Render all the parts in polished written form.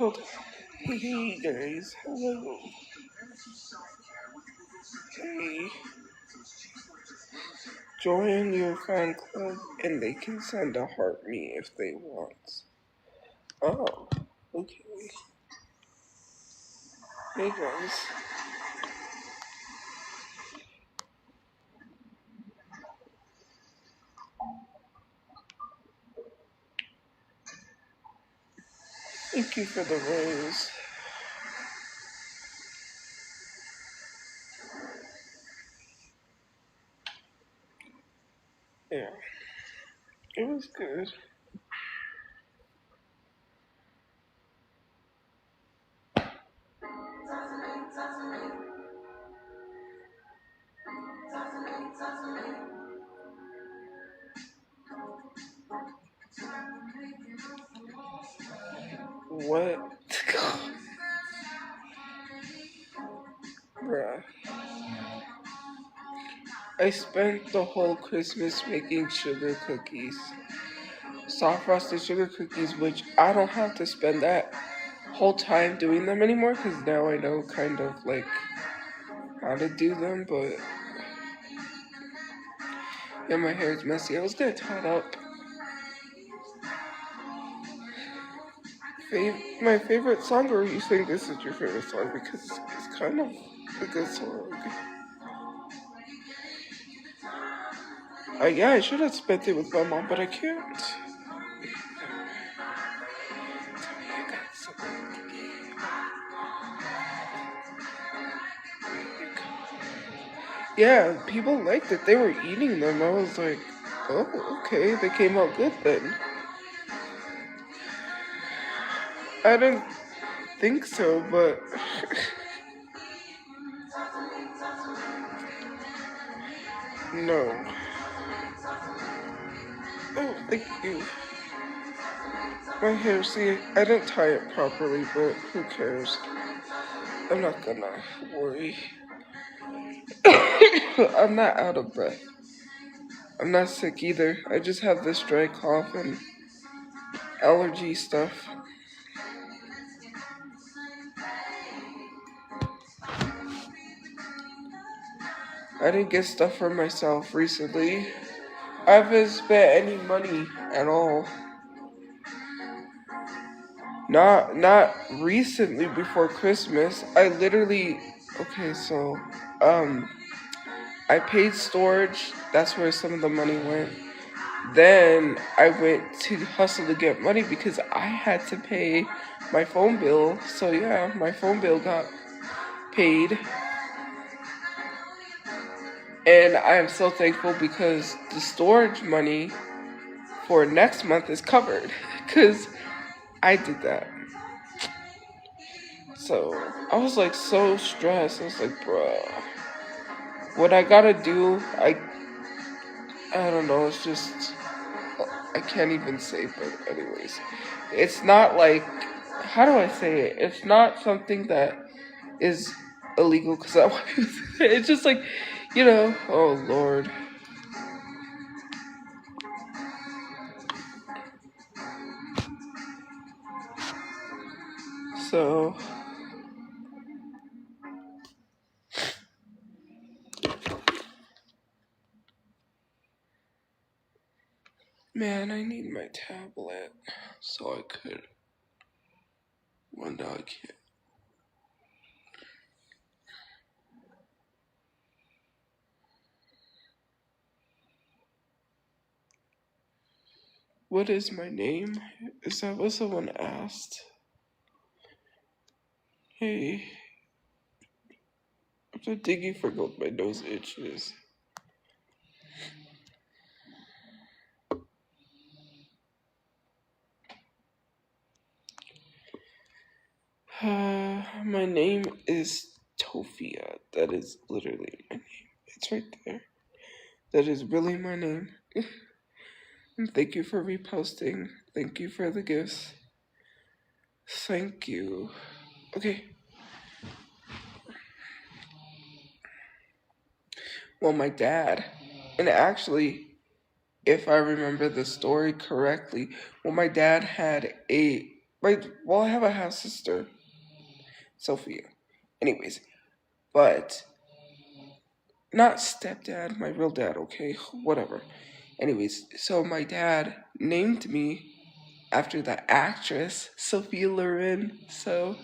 Hold on. Hey guys, hello. Hey. Join your fan club and they can send a heart me if they want. Oh, okay. Hey guys. Thank you for the rose. Yeah, it was good. What? Bruh. I spent the whole Christmas making sugar cookies. Soft frosted sugar cookies, which I don't have to spend that whole time doing them anymore because now I know kind of like how to do them, but yeah, my hair is messy. I was gonna tie it up. My favorite song, or you think this is your favorite song because it's kind of a good song. Yeah, I should have spent it with my mom, but I can't. Yeah, people liked it. They were eating them. I was like, oh, okay, they came out good then. I didn't think so, but no. Oh, thank you. My hair, see, I didn't tie it properly, but who cares? I'm not gonna worry. I'm not out of breath. I'm not sick either. I just have this dry cough and allergy stuff. I didn't get stuff for myself recently. I haven't spent any money at all. Not recently before Christmas. I literally okay, so I paid storage, that's where some of the money went. Then I went to hustle to get money because I had to pay my phone bill. So yeah, my phone bill got paid. And I am so thankful because the storage money for next month is covered. Because I did that. So I was like so stressed. I was like, bruh, what I gotta do, I don't know, it's just, I can't even say, but anyways. It's not like, how do I say it? It's not something that is illegal because I want people to, it's just like, you know, oh Lord. So, man, I need my tablet so I could, well, no, I can't. What is my name? Is that what someone asked? Hey, I'm so diggy forgot my nose itches. My name is Tophia. That is literally my name. It's right there. That is really my name. And thank you for reposting. Thank you for the gifts. Thank you. Okay. Well, my dad, and actually, if I remember the story correctly, well, my dad had a Well, I have a half sister, Sophia. Anyways, but not stepdad, my real dad. Okay, whatever. Anyways, so my dad named me after the actress Sophia Loren. So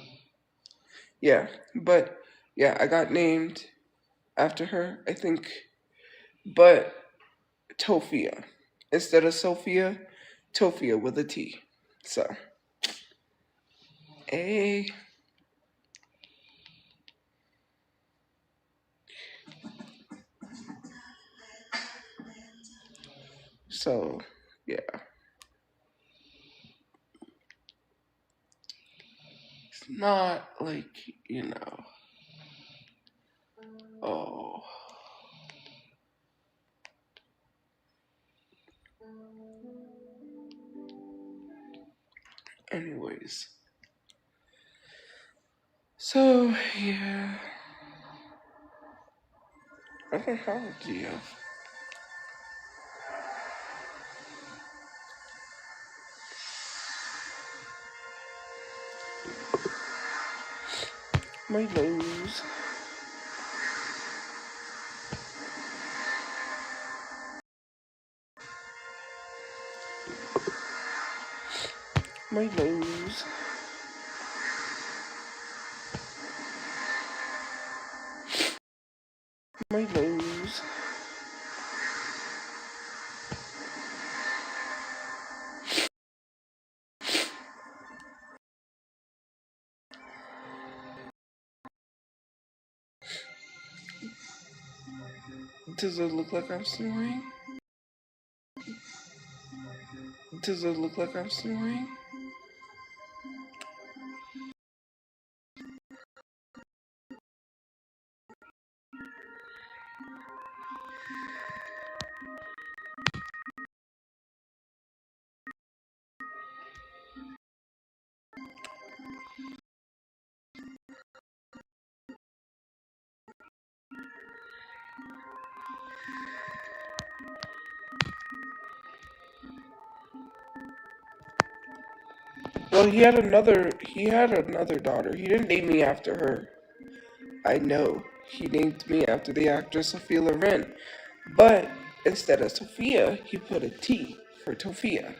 yeah, but yeah, I got named after her. I think, but Tophia instead of Sophia, Tophia with a T. So a so yeah, it's not like you know. Oh, anyways. So yeah, I don't have a GF. My nose. My nose. My nose. Does it look like I'm snoring? Does it look like I'm snoring? Well, he had another daughter. He didn't name me after her. I know. He named me after the actress Sophia Loren. But instead of Sophia, he put a T for Tophia.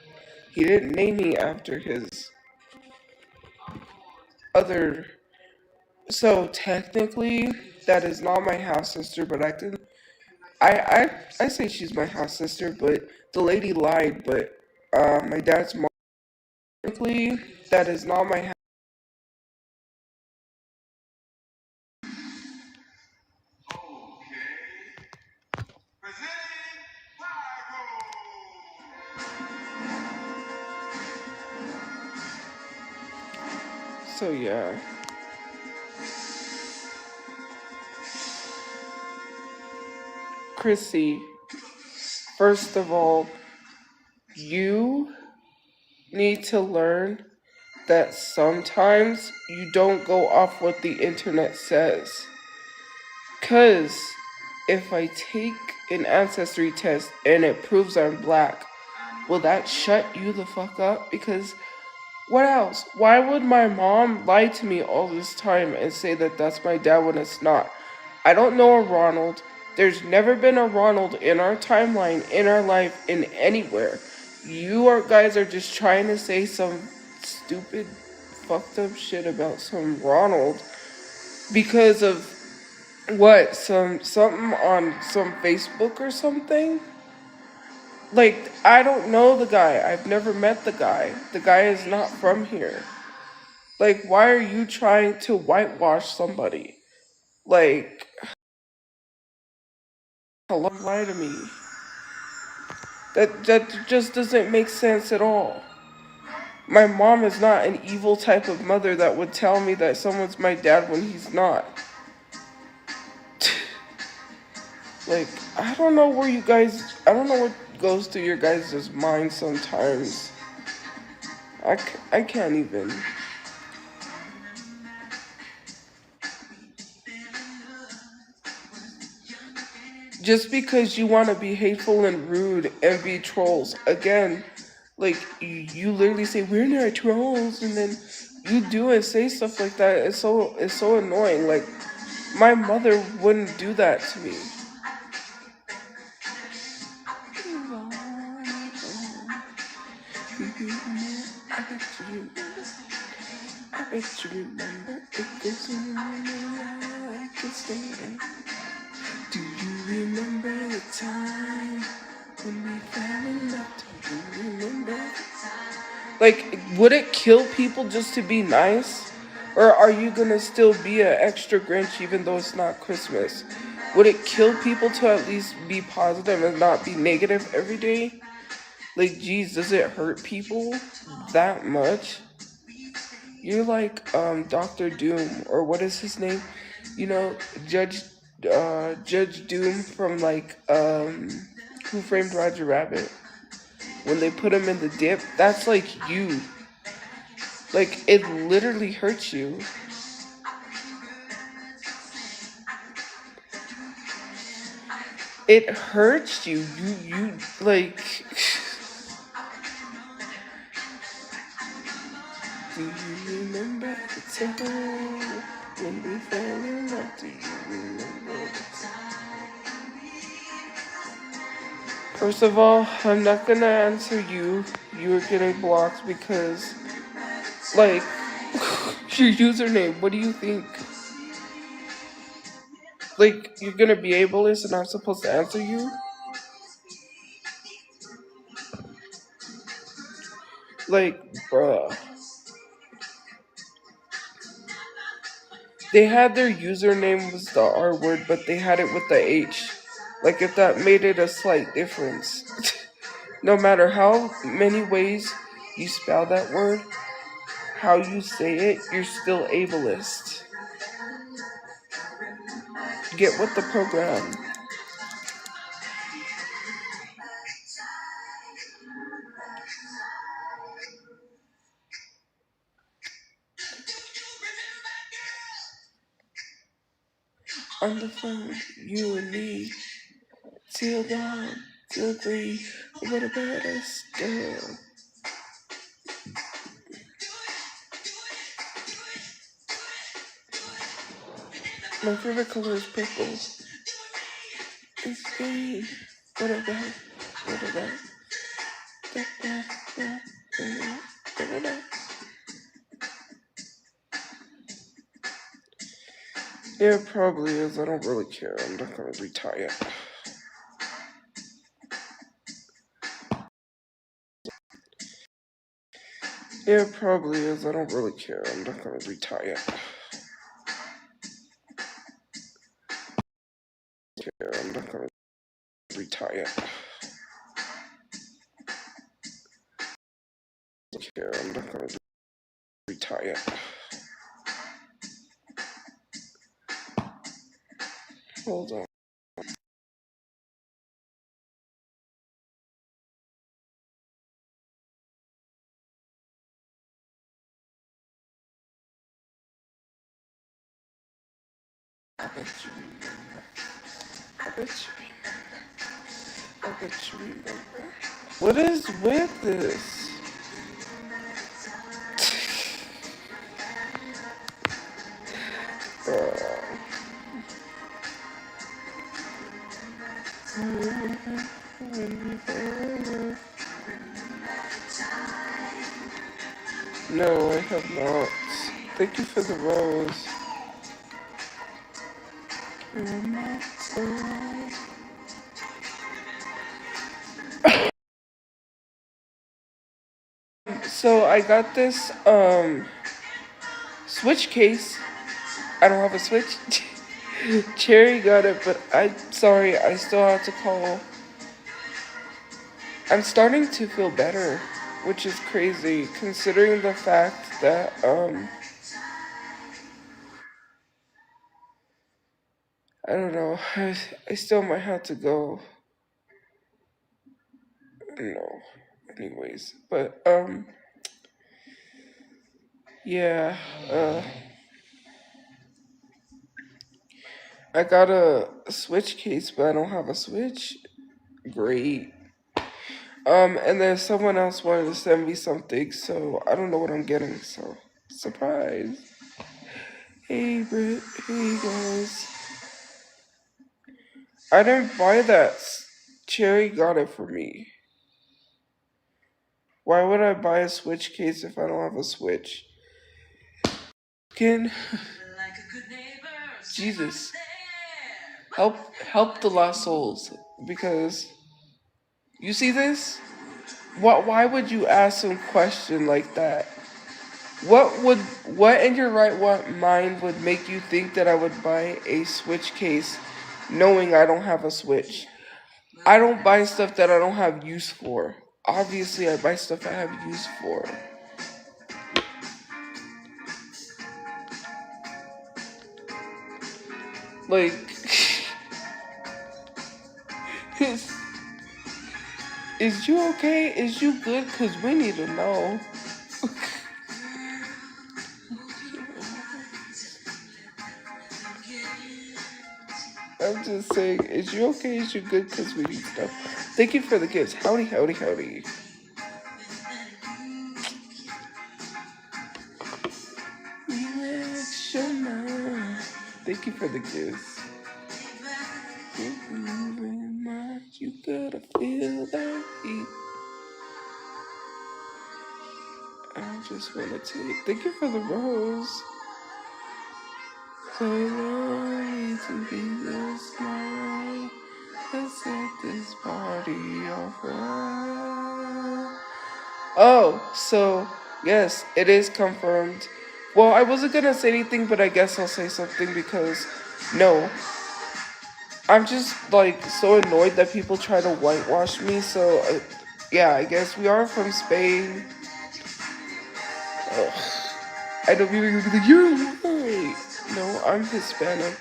He didn't name me after his other. So technically, that is not my half sister, but I say she's my half sister, but the lady lied. But my dad's mom. Technically, that is not my. So yeah, Chrissy. First of all, you need to learn that sometimes you don't go off what the internet says. Cause if I take an ancestry test and it proves I'm black, will that shut you the fuck up? Because what else? Why would my mom lie to me all this time and say that that's my dad when it's not? I don't know a Ronald. There's never been a Ronald in our timeline, in our life, in anywhere. Guys are just trying to say some stupid, fucked up shit about some Ronald because of what? Something on some Facebook or something? Like, I don't know the guy. I've never met the guy. The guy is not from here. Like, why are you trying to whitewash somebody? Like, hello, lie to me. That just doesn't make sense at all. My mom is not an evil type of mother that would tell me that someone's my dad when he's not. Like, I don't know what goes through your guys' mind sometimes. I can't even. Just because you want to be hateful and rude and be trolls. Again, Like you literally say we're not trolls, and then you do and say stuff like that. It's so annoying. Like my mother wouldn't do that to me. I bet you remember if there's only I can stay. Do you remember the time when we fell in love? Do you remember? Like, would it kill people just to be nice? Or are you gonna still be an extra Grinch even though it's not Christmas? Would it kill people to at least be positive and not be negative every day? Like, geez, does it hurt people that much? You're like Doctor Doom, or what is his name? You know, Judge Doom from like Who Framed Roger Rabbit. When they put him in the dip, that's like you. Like it literally hurts you. It hurts you. You like. Do you remember the time when we fell in love? Do you remember the time? First of all, I'm not gonna answer you. You're getting blocked because, like, your username. What do you think? Like, you're gonna be ableist and I'm supposed to answer you? Like, bruh. They had their username was the R word, but they had it with the H. Like, if that made it a slight difference. No matter how many ways you spell that word, how you say it, you're still ableist. Get with the program. On the phone, you and me, till dawn, till 3, what about us, girl? My favorite color is purple. It's green. What about? What about? Yeah, it probably is. I don't really care. I'm not gonna retire it. Yeah, it probably is. I don't really care. I'm not gonna retire it. I'm not gonna retire it. I'm not gonna retire it. Hold on. I bet you remember. I bet you remember. I bet you remember. What is with this? No, I have not. Thank you for the rose. So I got this Switch case. I don't have a Switch. Cherry got it, but I'm sorry, I still have to call. I'm starting to feel better, which is crazy considering the fact that I don't know. I still might have to go. No. Anyways, but yeah, I got a Switch case, but I don't have a Switch. Great. And then someone else wanted to send me something, so I don't know what I'm getting, so surprise. Hey, Britt. Hey, guys. I didn't buy that. Cherry got it for me. Why would I buy a Switch case if I don't have a Switch? Can Jesus help the lost souls, because you see this? Why would you ask some question like that? What in your mind would make you think that I would buy a Switch case knowing I don't have a Switch? I don't buy stuff that I don't have use for. Obviously, I buy stuff I have use for. Like, is you okay? Is you good? Cause we need to know. I'm just saying, is you okay? Is you good? Cause we need to know. Thank you for the gifts. Howdy, howdy, howdy. Thank you for the gifts. You gotta feel that heat. I just wanna take. Thank you for the rose. So lonely to be this small. Let's set this party off. Oh, so yes, it is confirmed. Well, I wasn't gonna say anything, but I guess I'll say something because no. I'm just like so annoyed that people try to whitewash me. So yeah, I guess we are from Spain. Ugh. I know people are gonna be like, you're white. No, I'm Hispanic.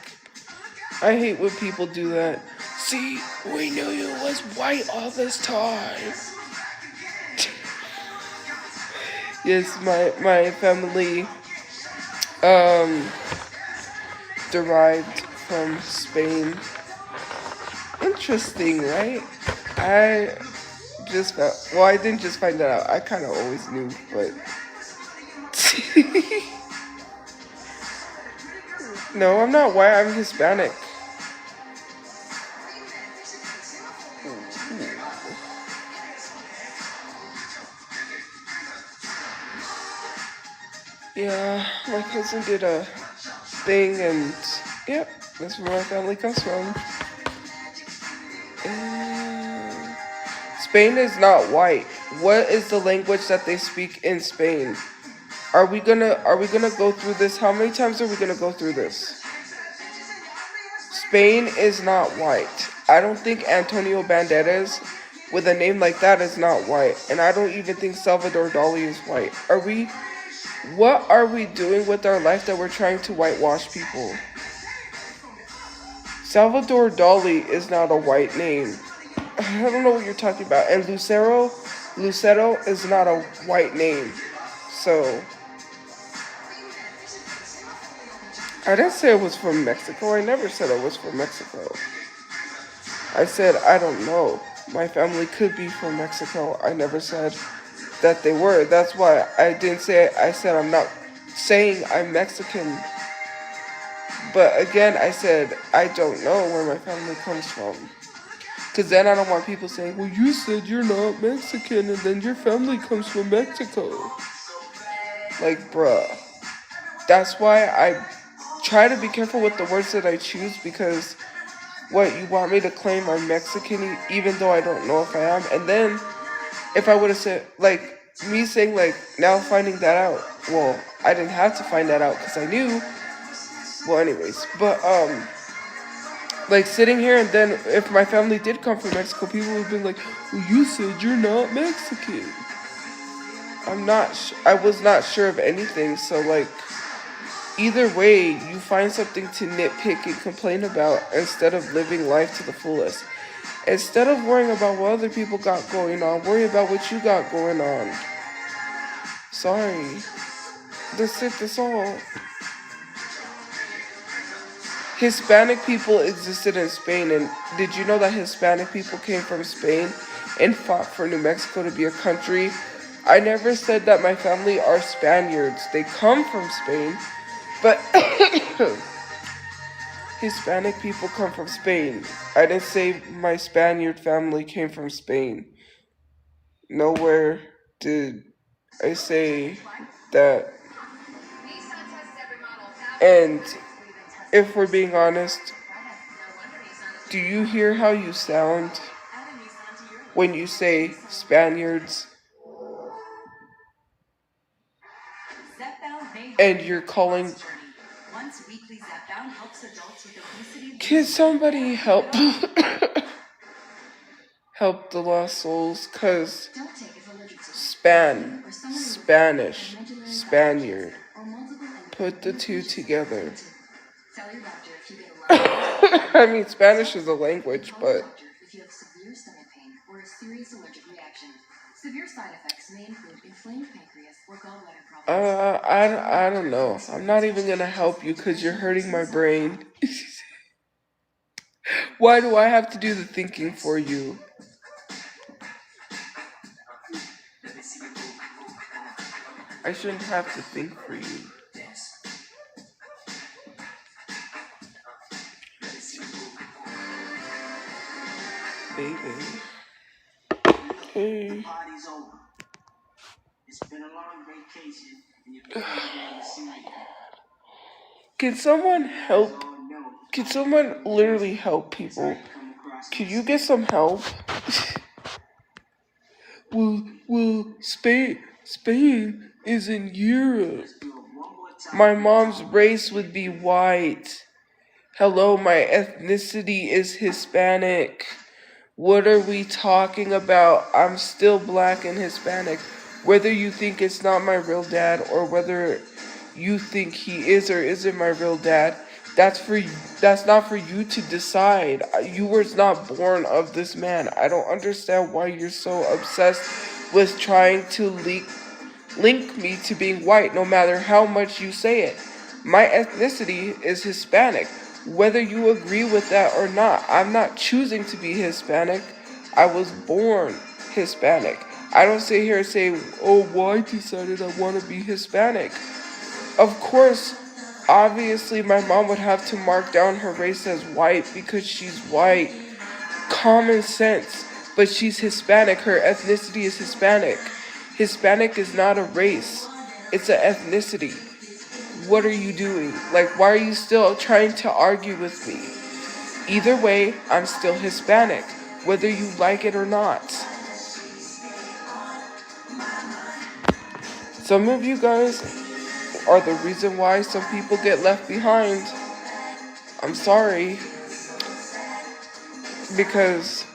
I hate when people do that. See, we knew you was white all this time. Yes, my family derived from Spain. Interesting, right? I didn't just find that out. I kind of always knew, but no, I'm not white. I'm Hispanic. Yeah, my cousin did a thing, and yep, that's where my family comes from. Spain is not white. What is the language that they speak in Spain? Are we gonna go through this? How many times are we gonna go through this? Spain is not white. I don't think Antonio Banderas with a name like that is not white. And I don't even think Salvador Dali is white. What are we doing with our life that we're trying to whitewash people? Salvador Dali is not a white name. I don't know what you're talking about. And Lucero is not a white name. So I didn't say it was from Mexico. I never said it was from Mexico. I said, I don't know. My family could be from Mexico. I never said that they were. That's why I didn't say it. I said I'm not saying I'm Mexican. But again, I said I don't know where my family comes from. Because then I don't want people saying, well, you said you're not Mexican and then your family comes from Mexico. Like, bruh. That's why I try to be careful with the words that I choose, because what, you want me to claim I'm Mexican even though I don't know if I am? And then if I would have said, like, me saying, like, now finding that out, well, I didn't have to find that out because I knew. Well, anyways, but, like, sitting here and then if my family did come from Mexico, people would have been like, well, you said you're not Mexican. I was not sure of anything, so, like, either way, you find something to nitpick and complain about instead of living life to the fullest. Instead of worrying about what other people got going on, worry about what you got going on. Sorry. That's all. Hispanic people existed in Spain, and did you know that Hispanic people came from Spain and fought for New Mexico to be a country? I never said that my family are Spaniards. They come from Spain, but Hispanic people come from Spain. I didn't say my Spaniard family came from Spain. Nowhere did I say that. And if we're being honest, do you hear how you sound when you say Spaniards and you're calling? Can somebody help help the lost souls? Cause Spanish, Spaniard. Put the two together. I mean, Spanish is a language, but I don't know. I'm not even gonna help you because you're hurting my brain. Why do I have to do the thinking for you? I shouldn't have to think for you. Baby. Hey. Can someone help? Can someone literally help people? Can you get some help? well, Spain is in Europe. My mom's race would be white. Hello, my ethnicity is Hispanic. What are we talking about? I'm still black and Hispanic. Whether you think it's not my real dad or whether you think he is or isn't my real dad, that's not for you to decide. You were not born of this man. I don't understand why you're so obsessed with trying to link me to being white no matter how much you say it. My ethnicity is Hispanic. Whether you agree with that or not, I'm not choosing to be Hispanic. I was born Hispanic. I don't sit here and say, oh, well, I decided I want to be Hispanic. Of course, obviously, my mom would have to mark down her race as white because she's white. Common sense. But she's Hispanic. Her ethnicity is Hispanic. Hispanic is not a race. It's an ethnicity. What are you doing? Like, why are you still trying to argue with me? Either way, I'm still Hispanic, whether you like it or not. Some of you guys are the reason why some people get left behind. I'm sorry. Because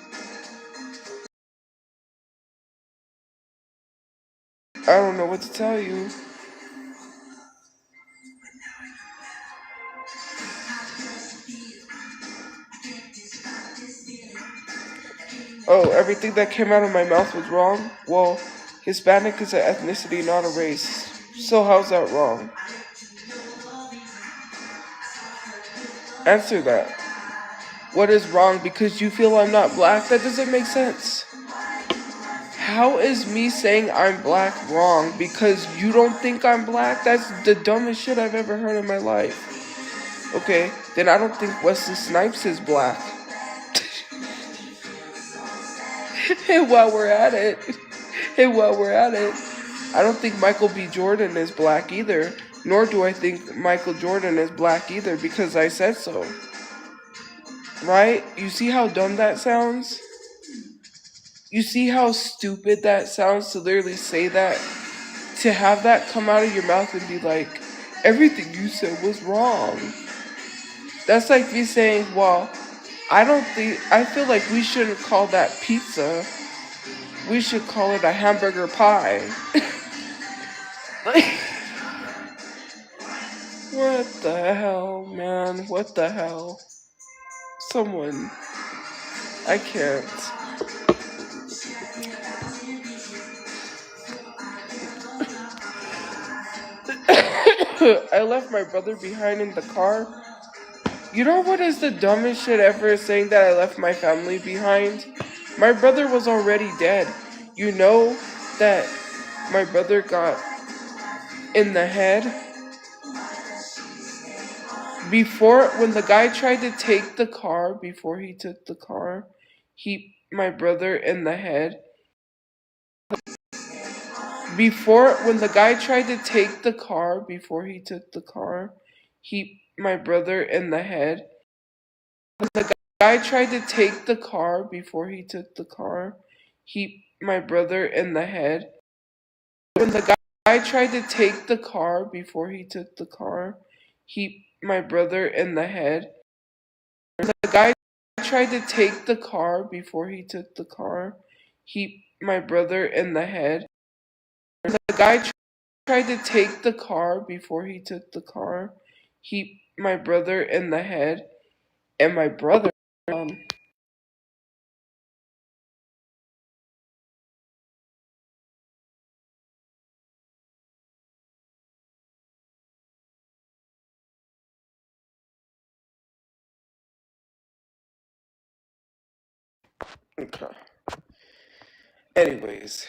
I don't know what to tell you. Oh, everything that came out of my mouth was wrong? Well, Hispanic is an ethnicity, not a race. So how's that wrong? Answer that. What is wrong because you feel I'm not black? That doesn't make sense. How is me saying I'm black wrong because you don't think I'm black? That's the dumbest shit I've ever heard in my life. Okay, then I don't think Wesley Snipes is black. And while we're at it, I don't think Michael B. Jordan is black either. Nor do I think Michael Jordan is black either because I said so. Right? You see how dumb that sounds? You see how stupid that sounds to literally say that? To have that come out of your mouth and be like, everything you said was wrong. That's like me saying, well, I feel like we shouldn't call that pizza. We should call it a hamburger pie. Like, what the hell, man? What the hell? Someone, I can't. I left my brother behind in the car You know what is the dumbest shit ever, saying that I left my family behind? My brother was already dead. You know that my brother got in the head before, when the guy tried to take the car, before he took the car, my brother in the head. Before, when the guy tried to take the car, before he took the car, my brother in the head. The guy tried to take the car, before he took the car, my brother in the head. When the guy tried to take the car, before he took the car, my brother in the head. The guy tried to take the car, before he took the car, my brother in the head. The guy tried to take the car, before he took the car, my brother in the head, and my brother. Okay. Anyways,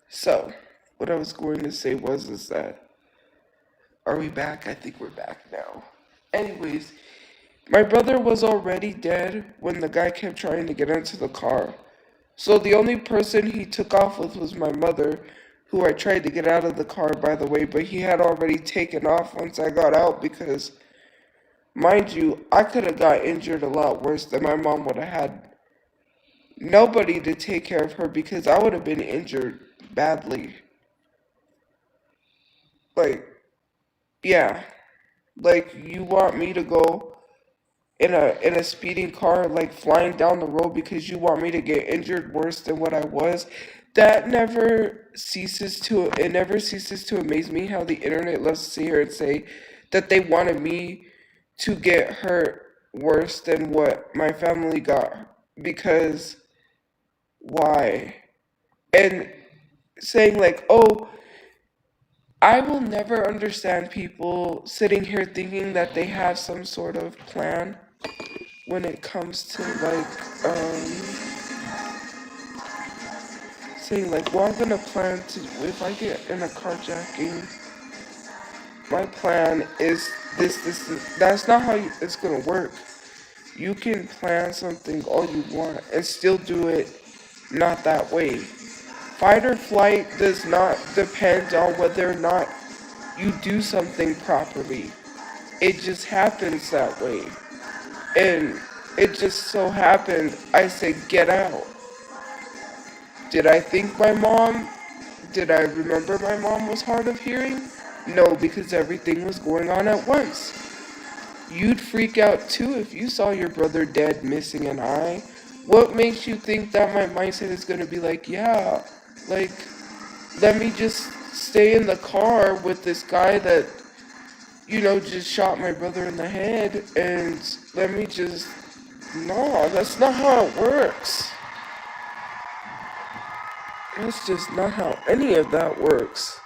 so what I was going to say was is that, are we back? I think we're back now. Anyways, my brother was already dead when the guy kept trying to get into the car. So the only person he took off with was my mother, who I tried to get out of the car, by the way, but he had already taken off once I got out because, mind you, I could have got injured a lot worse than my mom would have had nobody to take care of her because I would have been injured badly. Like, yeah. Like, you want me to go in a speeding car, like flying down the road because you want me to get injured worse than what I was? That never ceases to amaze me how the internet loves to sit here and say that they wanted me to get hurt worse than what my family got. Because why? And saying like, oh, I will never understand people sitting here thinking that they have some sort of plan when it comes to like saying like, well, I'm gonna plan to, if I get in a carjacking, my plan is this. That's not how it's gonna work. You can plan something all you want and still do it not that way. Fight or flight does not depend on whether or not you do something properly. It just happens that way. And it just so happened I said, get out. Did I think my mom, did I remember my mom was hard of hearing? No, because everything was going on at once. You'd freak out too if you saw your brother dead, missing an eye. What makes you think that my mindset is going to be like, yeah, like, let me just stay in the car with this guy that, just shot my brother in the head, and let me just, no, that's not how it works. That's just not how any of that works.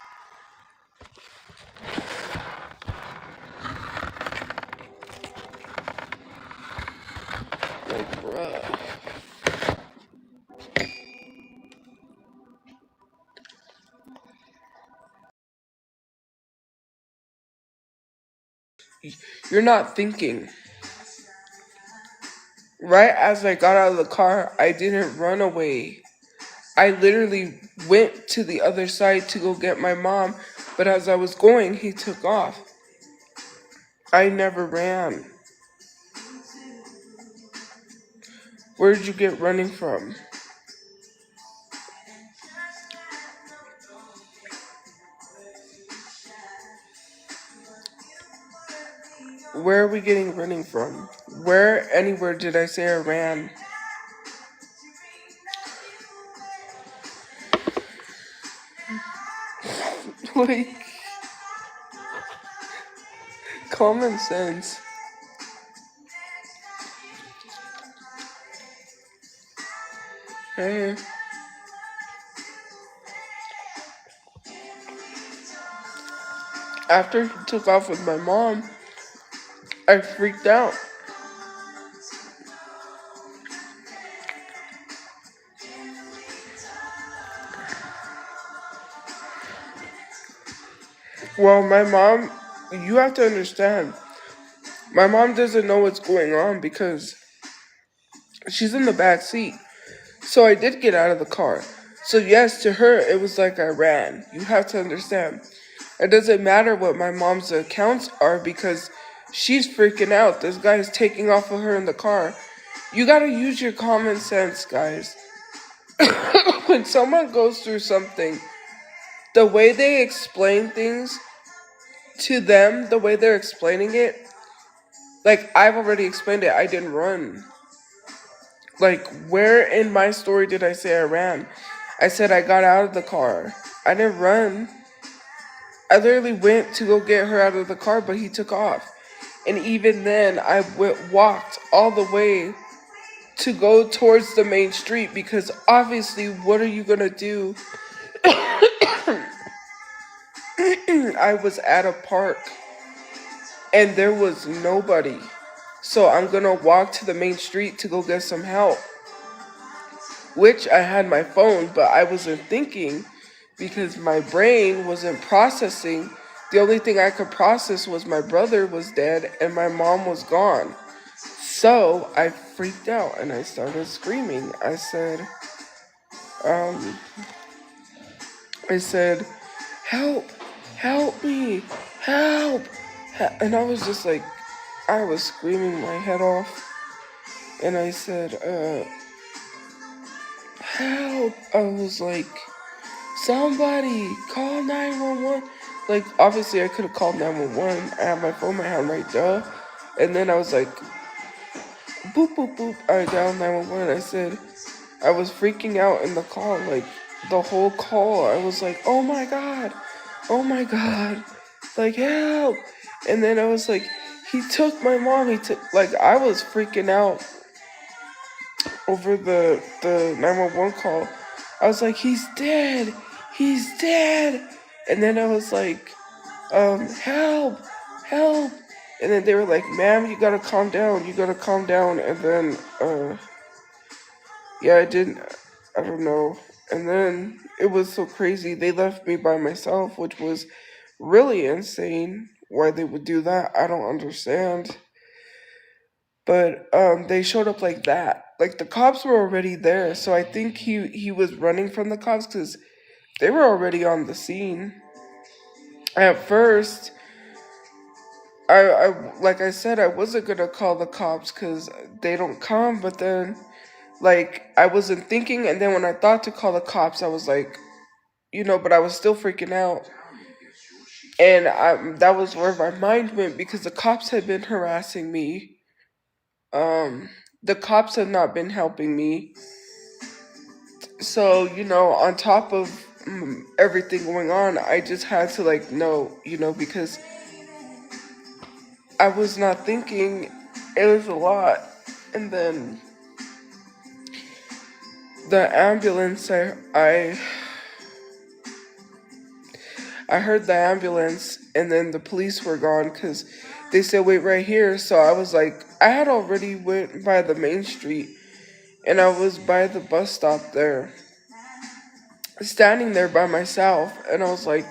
Like, bruh. You're not thinking. Right as I got out of the car, I didn't run away. I literally went to the other side to go get my mom, but as I was going, he took off. I never ran. Where did you get running from? Where are we getting running from? Where anywhere did I say I ran? Like, common sense. Hey. After he took off with my mom, I freaked out. Well, my mom, you have to understand, my mom doesn't know what's going on because she's in the back seat. So I did get out of the car. So yes, to her it was like I ran. You have to understand. It doesn't matter what my mom's accounts are because she's freaking out. This guy is taking off of her in the car. You gotta use your common sense, guys. When someone goes through something, the way they explain things to them, the way they're explaining it, like I've already explained it, I didn't run. Like, where in my story did I say I ran? I said I got out of the car. I didn't run. I literally went to go get her out of the car, but he took off. And even then, walked all the way to go towards the main street because obviously, what are you gonna do? I was at a park and there was nobody. So I'm gonna walk to the main street to go get some help. Which I had my phone, but I wasn't thinking because my brain wasn't processing. The only thing I could process was my brother was dead and my mom was gone. So I freaked out and I started screaming. Um, I said, help, help me, help. And I was just like, I was screaming my head off. And I said, help. I was like, somebody call 911. Like, obviously I could have called 911. I had my phone in my hand right there. And then I was like, boop, boop, boop. I dialed 911. I said, I was freaking out in the call. Like, the whole call. I was like, oh my God. Oh my God. Like, help. And then I was like, he took my mom. Like, I was freaking out over the 911 call. I was like, he's dead. He's dead. And then I was like, help, help. And then they were like, ma'am, you gotta calm down. You gotta calm down. And then, yeah, I don't know. And then it was so crazy. They left me by myself, which was really insane. Why they would do that, I don't understand. But they showed up like that. Like the cops were already there, so I think he was running from the cops because they were already on the scene. At first, I like I said, I wasn't gonna call the cops because they don't come. But then, like I wasn't thinking, and then when I thought to call the cops, I was like, but I was still freaking out. And that was where my mind went because the cops had been harassing me. Um, the cops have not been helping me. So, on top of everything going on, I just had to, like, no, because I was not thinking. It was a lot. And then the ambulance, I heard the ambulance, and then the police were gone because they said, wait right here. So I was like, I had already went by the main street, and I was by the bus stop there, standing there by myself, and I was like,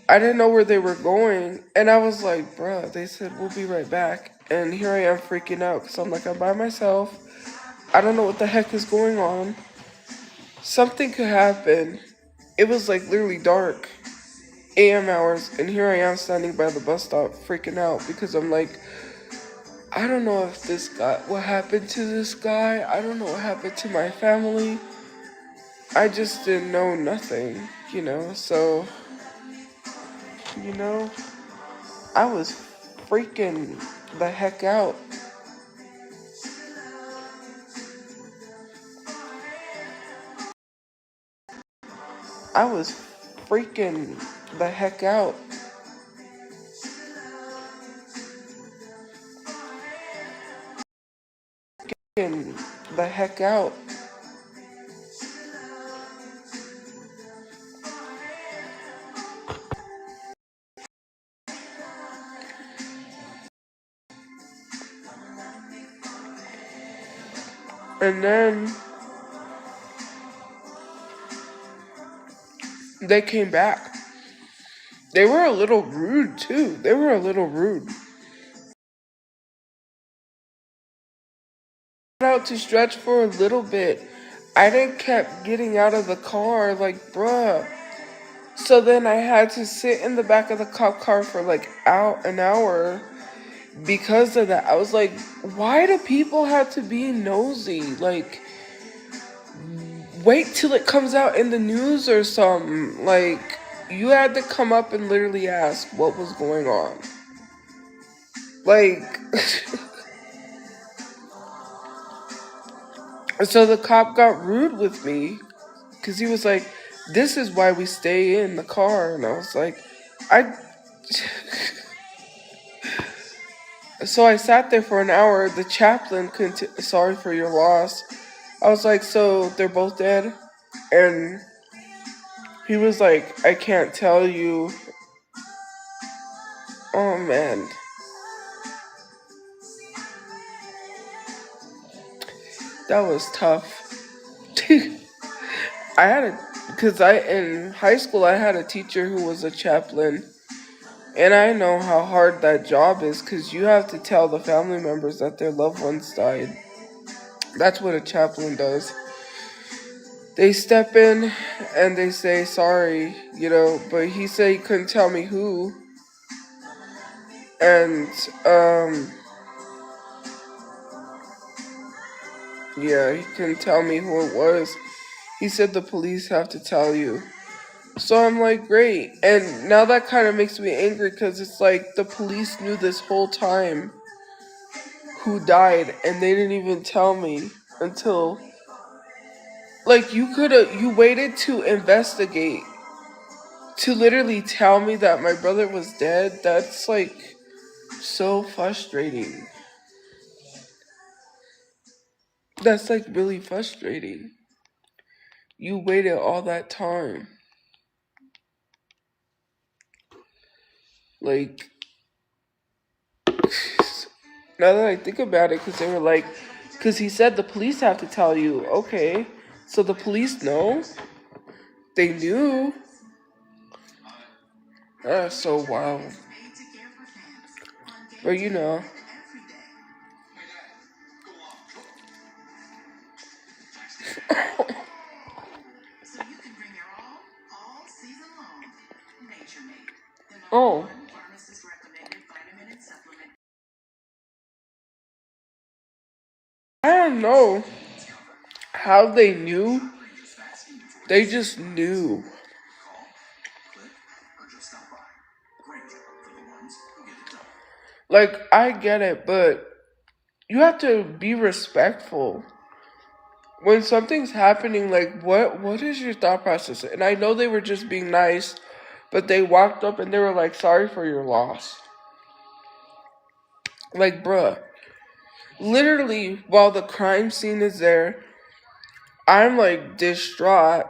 I didn't know where they were going, and I was like, bruh, they said, we'll be right back, and here I am freaking out, because I'm like, I'm by myself, I don't know what the heck is going on, something could happen, it was like literally dark, AM hours, and here I am standing by the bus stop, freaking out, because I'm like, I don't know if what happened to this guy, I don't know what happened to my family, I just didn't know nothing, so... I was freaking the heck out. I was freaking the heck out. Freaking the heck out. And then they came back. They were a little rude too. They were a little rude. Out to stretch for a little bit. I didn't kept getting out of the car, like, bruh. So then I had to sit in the back of the cop car for like out an hour because of that. I was like, why do people have to be nosy? Like, wait till it comes out in the news or something. Like, you had to come up and literally ask what was going on. Like, so the cop got rude with me because he was like, this is why we stay in the car. And I was like, I. So I sat there for an hour. The chaplain sorry for your loss. I was like, so they're both dead? And he was like, I can't tell you. Oh man. That was tough. I had because in high school I had a teacher who was a chaplain. And I know how hard that job is because you have to tell the family members that their loved ones died. That's what a chaplain does. They step in and they say sorry, but he said he couldn't tell me who. And yeah, he couldn't tell me who it was. He said the police have to tell you. So I'm like, great. And now that kind of makes me angry because it's like the police knew this whole time who died and they didn't even tell me until, like, you waited to investigate to literally tell me that my brother was dead. That's like so frustrating. That's like really frustrating. You waited all that time. Like, now that I think about it, because they were like, because he said the police have to tell you. Okay, so the police know? They knew? That's so wild. But oh, I don't know how they knew. They just knew. Like, I get it, but you have to be respectful. When something's happening, like, what is your thought process? And I know they were just being nice, but they walked up and they were like, sorry for your loss. Like, bruh, literally, while the crime scene is there, I'm like distraught,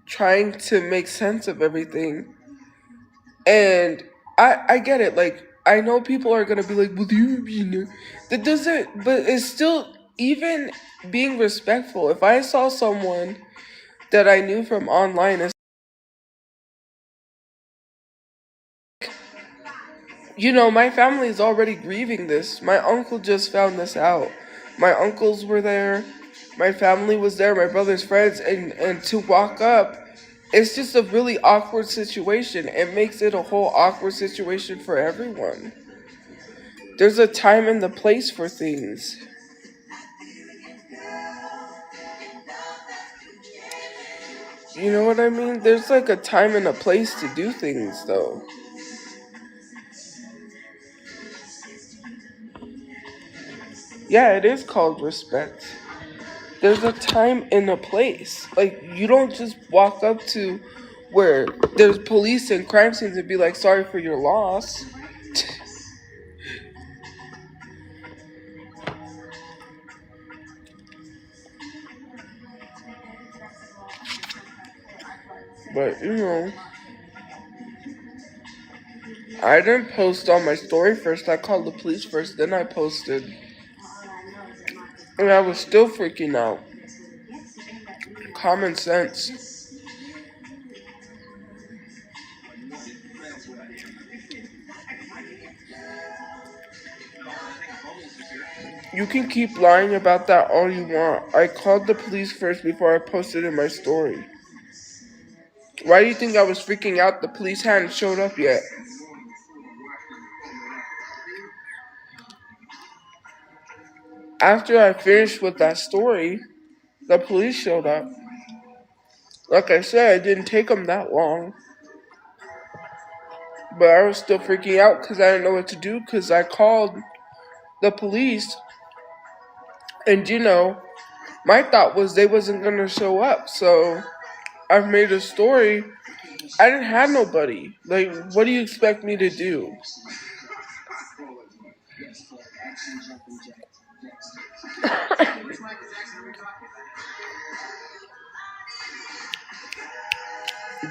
trying to make sense of everything. And I get it. Like, I know people are gonna be like, well, that doesn't, but it's still, even being respectful. If I saw someone that I knew from online, my family is already grieving this. My uncle just found this out. My uncles were there. My family was there. My brother's friends. And to walk up, it's just a really awkward situation. It makes it a whole awkward situation for everyone. There's a time and the place for things. You know what I mean? There's like a time and a place to do things, though. Yeah, it is called respect. There's a time and a place. Like, you don't just walk up to where there's police and crime scenes and be like, sorry for your loss. But, I didn't post on my story first. I called the police first, then I posted. And I was still freaking out. Common sense. You can keep lying about that all you want. I called the police first before I posted in my story. Why do you think I was freaking out? The police hadn't showed up yet. After I finished with that story, the police showed up. Like I said, it didn't take them that long. But I was still freaking out because I didn't know what to do because I called the police. And my thought was they wasn't going to show up. So I've made a story. I didn't have nobody. Like, what do you expect me to do?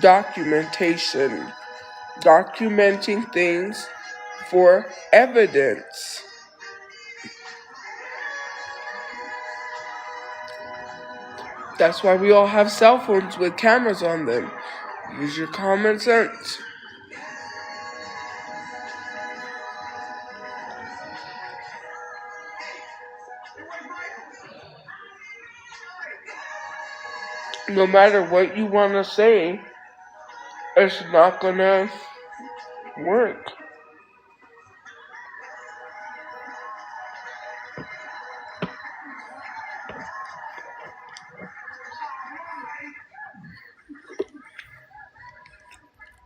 Documentation. Documenting things for evidence. That's why we all have cell phones with cameras on them. Use your common sense. No matter what you want to say, it's not gonna work.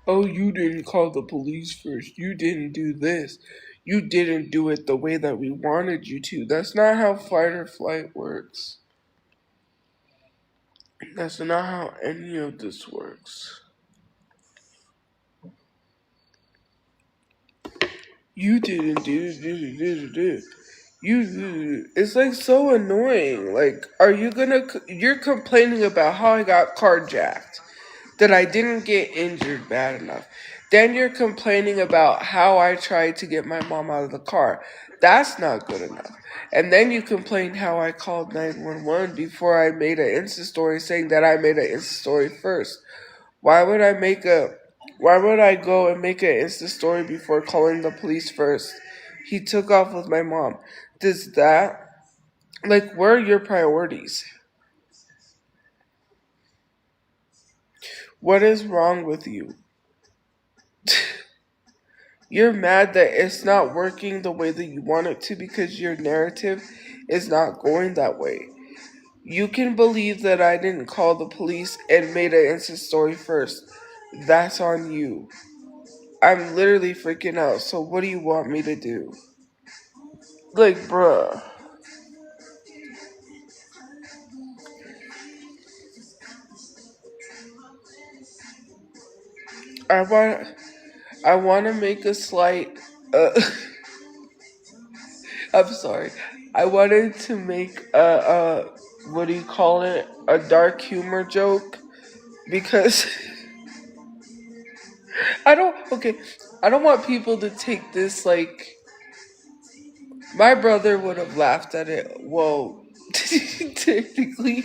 Oh, you didn't call the police first. You didn't do this. You didn't do it the way that we wanted you to. That's not how fight or flight works. That's not how any of this works. You didn't do. It's like so annoying. Like, you're complaining about how I got carjacked, that I didn't get injured bad enough. Then you're complaining about how I tried to get my mom out of the car. That's not good enough. And then you complain how I called 911 before I made an Insta story saying that I made an Insta story first. Why would I go and make an Insta story before calling the police first? He took off with my mom. Does that, like, where are your priorities? What is wrong with you? You're mad that it's not working the way that you want it to because your narrative is not going that way. You can believe that I didn't call the police and made an Insta story first. That's on you. I'm literally freaking out, so what do you want me to do? Like, bruh. I want I want to make a slight I'm sorry. I wanted to make a what do you call it? A dark humor joke because I don't want people to take this like my brother would have laughed at it. Whoa. Technically,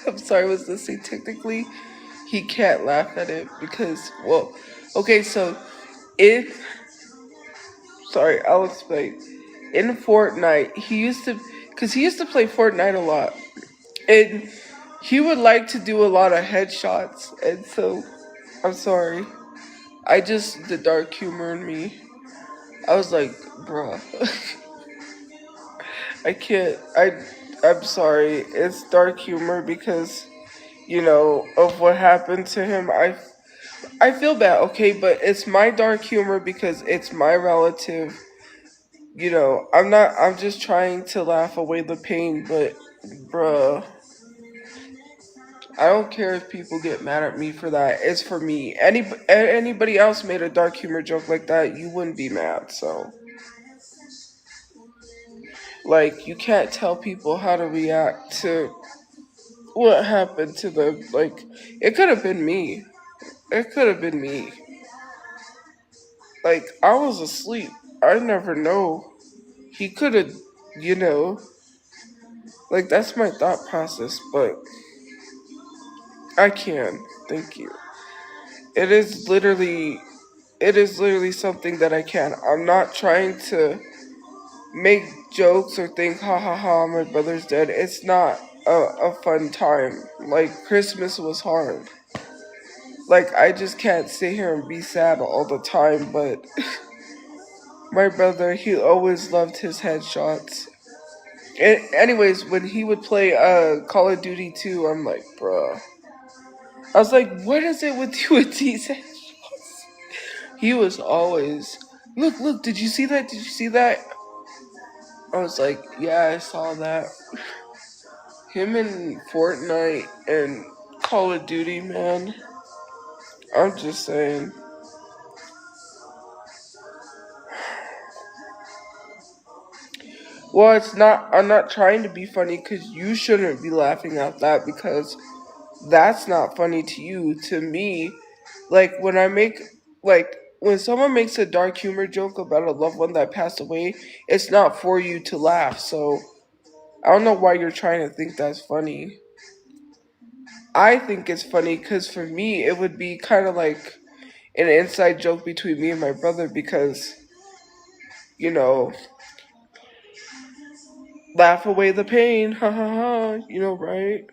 I'm sorry, I was listening. Technically, he can't laugh at it because, well, okay, so if, sorry, I'll explain. In Fortnite, he used to play Fortnite a lot, and he would like to do a lot of headshots, and so, I'm sorry, the dark humor in me, I was like, bruh, I'm sorry, it's dark humor because, of what happened to him. I feel bad, okay, but it's my dark humor because it's my relative. I'm just trying to laugh away the pain, but bruh, I don't care if people get mad at me for that. It's for me. Anybody else made a dark humor joke like that, you wouldn't be mad. So, like, you can't tell people how to react to what happened to them. Like, it could have been me. It could have been me. Like, I was asleep. I never know. He could have, you know, like, that's my thought process, but I can. Thank you. It is literally, it is literally something that I can. I'm not trying to make jokes or think, ha ha ha, my brother's dead, it's not a fun time. Like, Christmas was hard. Like, I just can't sit here and be sad all the time, but my brother, he always loved his headshots. Anyways, when he would play Call of Duty 2, I'm like, bruh. I was like, what is it with you with these headshots? He was always, look, look, did you see that? Did you see that? I was like, yeah, I saw that. Him and Fortnite and Call of Duty, man. I'm just saying. Well, it's not. I'm not trying to be funny because you shouldn't be laughing at that because that's not funny to you. To me, like when I make like when someone makes a dark humor joke about a loved one that passed away, it's not for you to laugh. So I don't know why you're trying to think that's funny. I think it's funny because for me, it would be kind of like an inside joke between me and my brother because, you know, laugh away the pain, ha ha ha, right?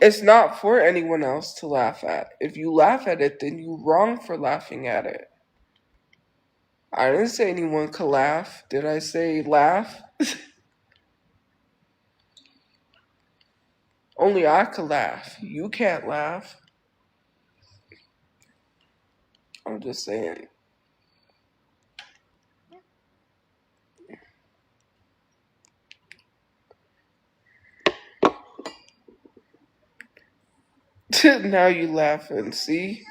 It's not for anyone else to laugh at. If you laugh at it, then you wrong for laughing at it. I didn't say anyone could laugh. Did I say laugh? Only I could laugh. You can't laugh. I'm just saying. Now you laughing, see?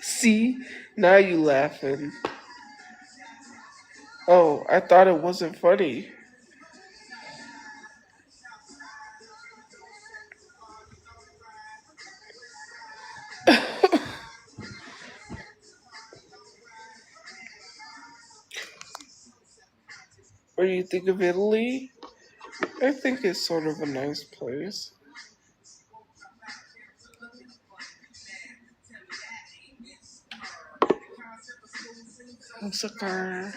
See? Now you laughing. Oh, I thought it wasn't funny. What do you think of Italy? I think it's sort of a nice place. Sucker.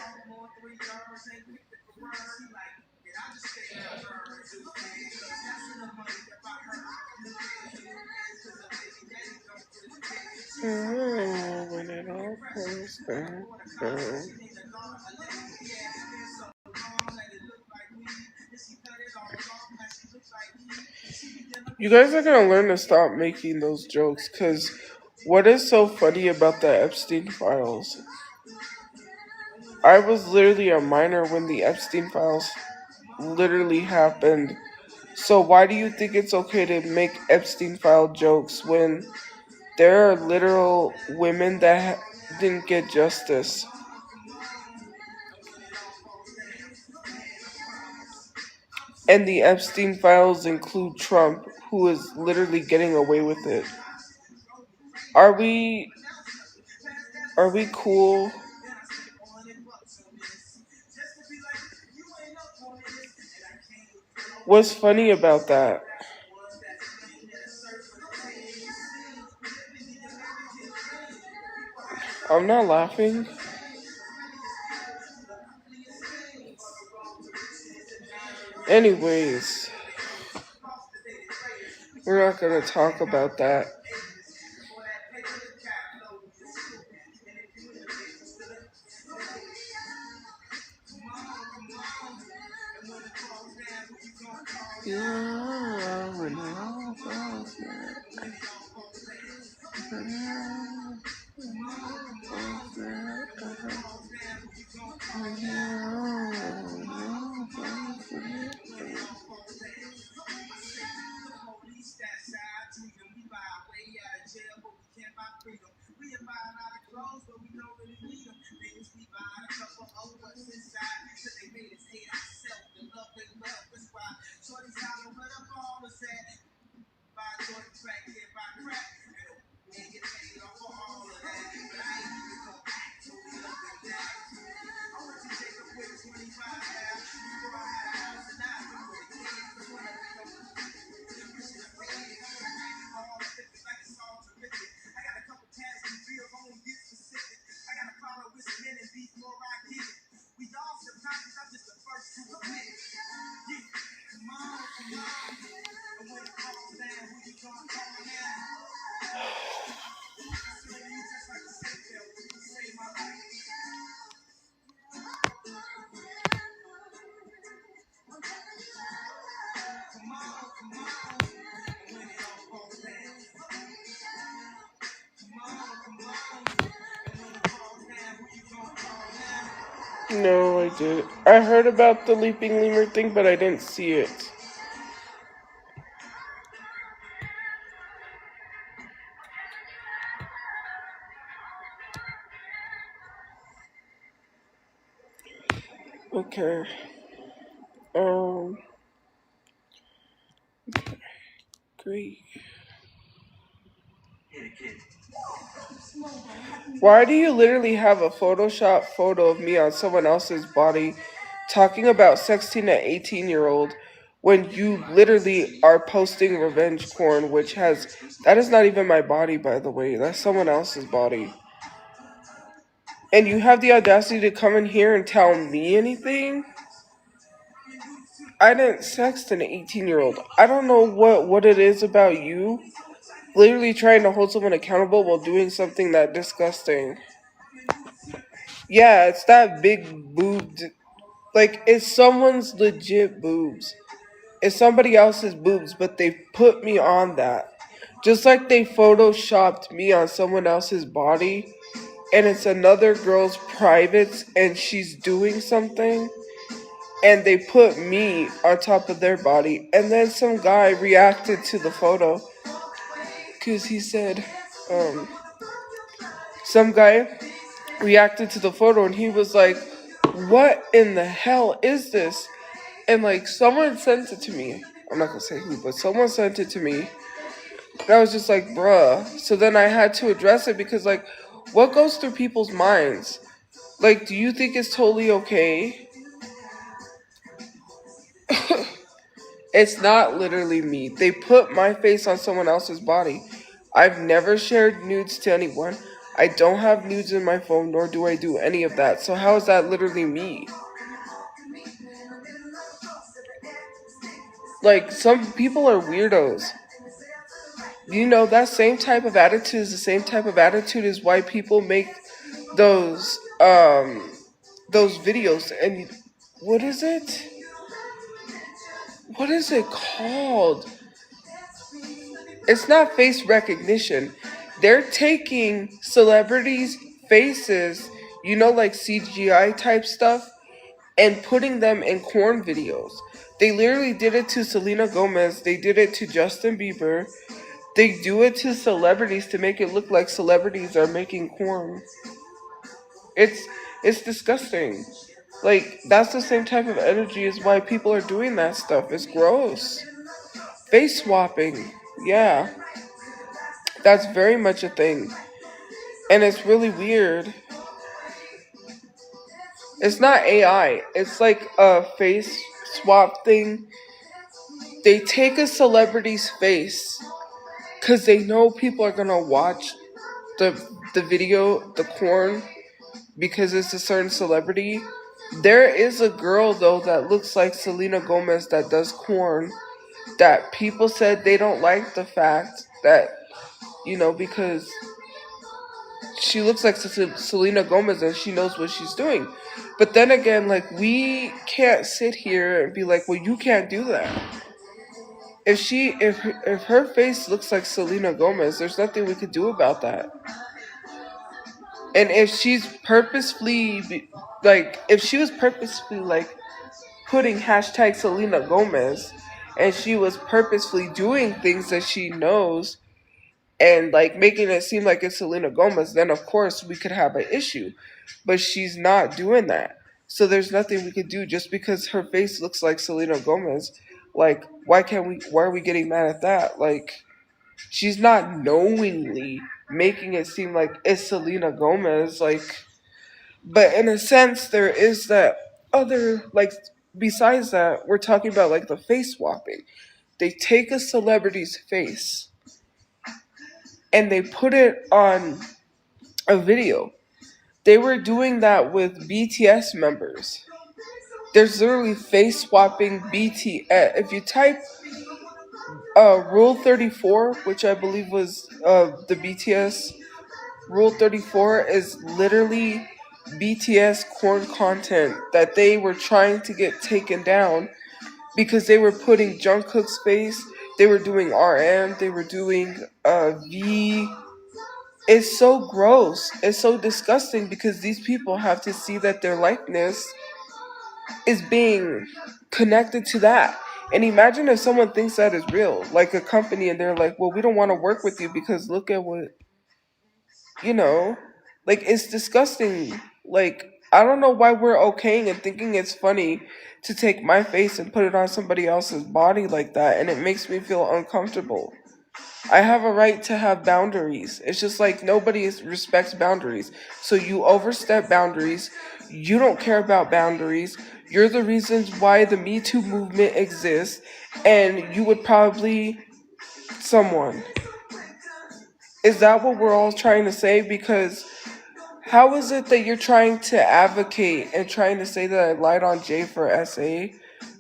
Oh, when it all comes back down. You guys are gonna learn to stop making those jokes, cause what is so funny about the Epstein files? I was literally a minor when the Epstein files literally happened. So why do you think it's okay to make Epstein file jokes when there are literal women that didn't get justice? And the Epstein files include Trump, who is literally getting away with it. Are we are we cool? What's funny about that? I'm not laughing. Anyways, we're not gonna talk about that. No, I did. I heard about the leaping lemur thing, but I didn't see it. Okay. Um. Great. Why do you literally have a Photoshop photo of me on someone else's body talking about 16 to 18-year-old when you literally are posting revenge porn, which has. That is not even my body, by the way. That's someone else's body. And you have the audacity to come in here and tell me anything? I didn't sext an 18-year-old. I don't know what it is about you literally trying to hold someone accountable while doing something that disgusting. Yeah, it's that big boobed. Like, it's someone's legit boobs. It's somebody else's boobs, but they put me on that. Just like they photoshopped me on someone else's body, and it's another girl's privates, and she's doing something, and they put me on top of their body, and then some guy reacted to the photo, because he said, some guy reacted to the photo, and he was like, what in the hell is this? And like someone sent it to me. I'm not gonna say who, but someone sent it to me. And I was just like, bruh. So then I had to address it because like what goes through people's minds? Like, do you think it's totally okay? It's not literally me. They put my face on someone else's body. I've never shared nudes to anyone. I don't have nudes in my phone, nor do I do any of that. So how is that literally me? Like, some people are weirdos. You know, that same type of attitude is the same type of attitude as why people make those those videos. And what is it? What is it called? It's not face recognition. They're taking celebrities' faces, you know, like CGI type stuff, and putting them in corn videos. They literally did it to Selena Gomez. They did it to Justin Bieber. They do it to celebrities to make it look like celebrities are making corn. It's it's disgusting. Like, that's the same type of energy as why people are doing that stuff. It's gross. Face swapping. Yeah. That's very much a thing. And it's really weird. It's not AI. It's like a face swap thing. They take a celebrity's face because they know people are gonna watch the video, the corn, because it's a certain celebrity. There is a girl though that looks like Selena Gomez that does corn that people said they don't like the fact that, you know, because she looks like Selena Gomez and she knows what she's doing. But then again, like, we can't sit here and be like, well, you can't do that. If her face looks like Selena Gomez, there's nothing we could do about that. And if she's purposefully, like, if she was purposefully, like, putting hashtag Selena Gomez, and she was purposefully doing things that she knows and, like, making it seem like it's Selena Gomez, then of course we could have an issue. But she's not doing that. So there's nothing we could do just because her face looks like Selena Gomez. Like, why are we getting mad at that? Like, she's not knowingly making it seem like it's Selena Gomez, like, but in a sense there is that other, like, besides that, we're talking about like the face swapping. They take a celebrity's face and they put it on a video. They were doing that with BTS members. There's literally face swapping BTS. If you type Rule 34, which I believe was the BTS Rule 34, is literally BTS corn content that they were trying to get taken down because they were putting Jungkook's face, they were doing RM, they were doing V. It's so gross. It's so disgusting because these people have to see that their likeness is being connected to that. And imagine if someone thinks that is real, like a company, and they're like, well, we don't want to work with you because look at what, you know, like it's disgusting. Like, I don't know why we're okaying and thinking it's funny to take my face and put it on somebody else's body like that, and it makes me feel uncomfortable. I have a right to have boundaries. It's just like nobody respects boundaries. So you overstep boundaries. You don't care about boundaries. You're the reasons why the Me Too movement exists. And you would probably someone. Is that what we're all trying to say? Because how is it that you're trying to advocate and trying to say that I lied on Jay for SA,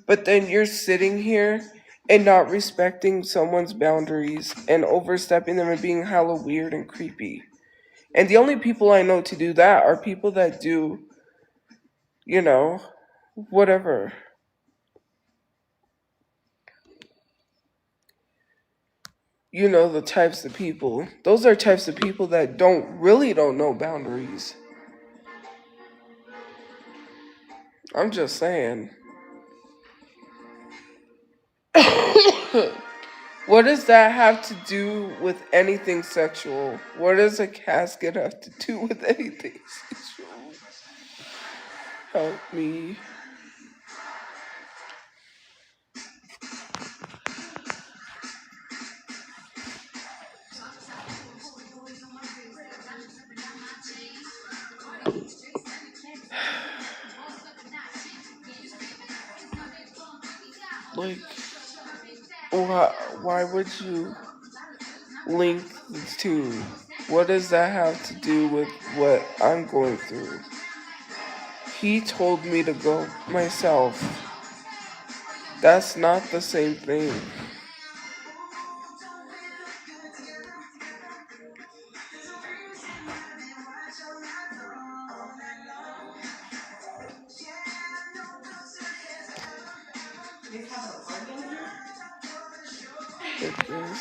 but then you're sitting here and not respecting someone's boundaries and overstepping them and being hella weird and creepy? And the only people I know to do that are people that do, you know, whatever. You know, the types of people. Those are types of people that don't know boundaries. I'm just saying. What does that have to do with anything sexual? What does a casket have to do with anything sexual? Help me. Like, why would you link the two? What does that have to do with what I'm going through? He told me to go myself. That's not the same thing. It is.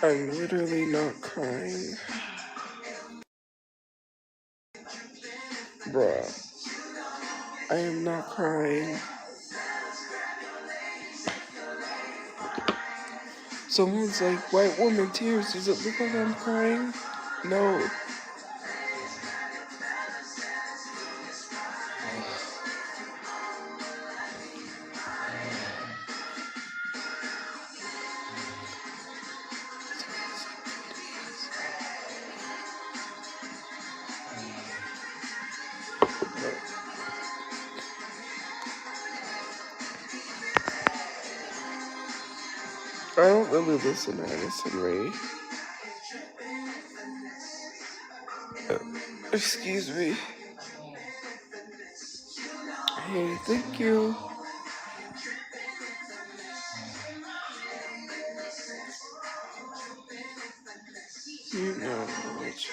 I'm literally not crying. Bruh, I am not crying. Someone's like, white woman tears, does it look like I'm crying? No. I don't really listen to Addison Ray. Excuse me. Hey, thank you. You know. watch,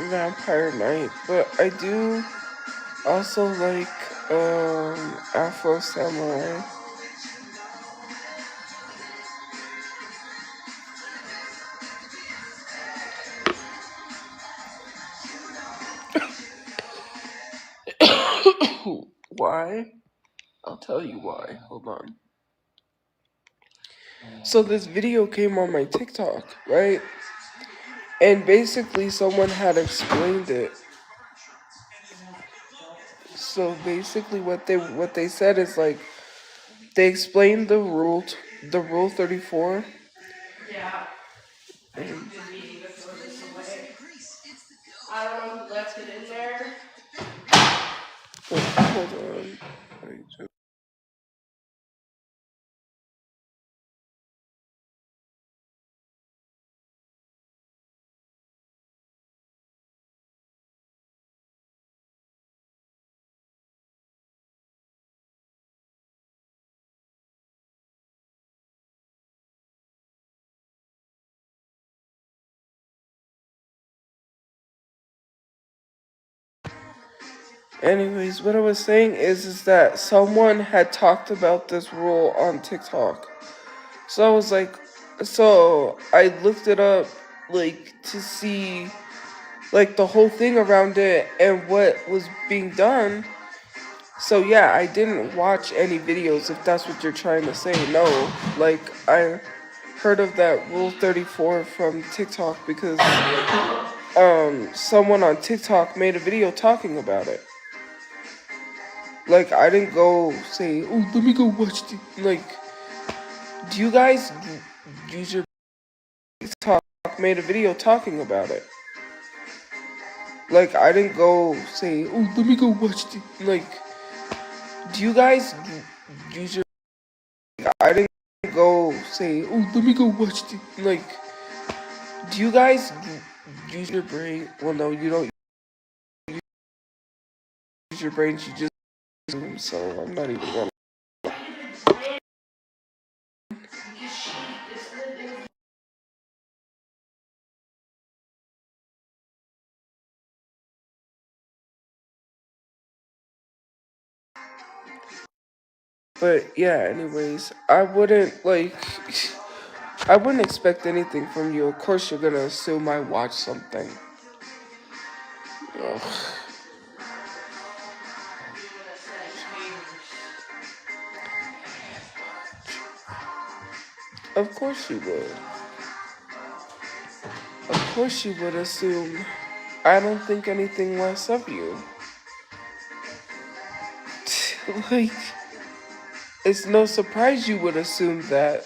Vampire Night, but I do also like Afro Samurai. Why? I'll tell you why. Hold on. So this video came on my TikTok, right? And basically someone had explained it. So basically what they said is like they explained the rule 34. Yeah. And I don't know who left it in there. Wait, hold on. Anyways, what I was saying is that someone had talked about this rule on TikTok. So I was like, so I looked it up, like, to see, like, the whole thing around it and what was being done. So yeah, I didn't watch any videos, if that's what you're trying to say. No, like, I heard of that Rule 34 from TikTok because, someone on TikTok made a video talking about it. Like, I didn't go say, oh, let me go watch the, like, do you guys use your TikTok made a video talking about it? Like, I didn't go say, oh, let me go watch the, like, do you guys use your, I didn't go say, oh, let me go watch the, like, do you guys use your brain? Well, no, you don't use your brain, you just, so I'm not even gonna. But yeah, anyways, I wouldn't expect anything from you. Of course, you're gonna assume I watch something. Ugh. Of course you would. Of course you would assume. I don't think anything less of you. Like, it's no surprise you would assume that.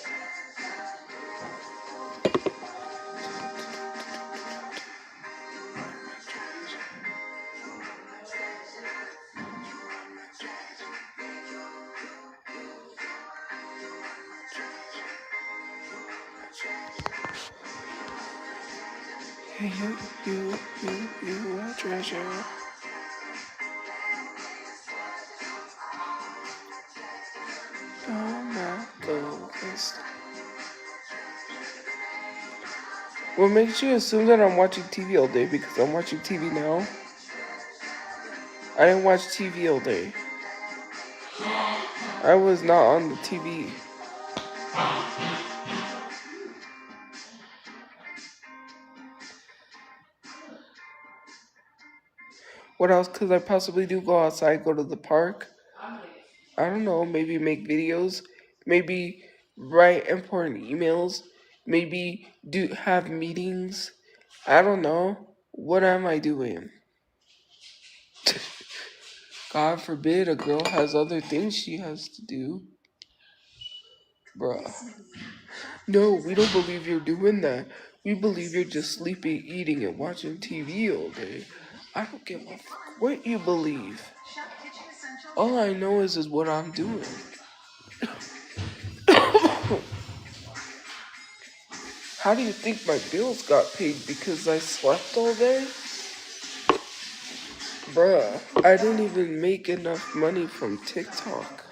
Hey, you are treasure. Oh my goodness. What makes you assume that I'm watching TV all day? Because I'm watching TV now. I didn't watch TV all day. I was not on the TV. What else could I possibly do? Go outside, go to the park? I don't know, maybe make videos, maybe write important emails, maybe have meetings. I don't know. What am I doing? God forbid a girl has other things she has to do. Bruh. No, we don't believe you're doing that. We believe you're just sleeping, eating, and watching TV all day. I don't give a fuck what you believe. All I know is what I'm doing. How do you think my bills got paid? Because I slept all day? Bruh, I didn't even make enough money from TikTok.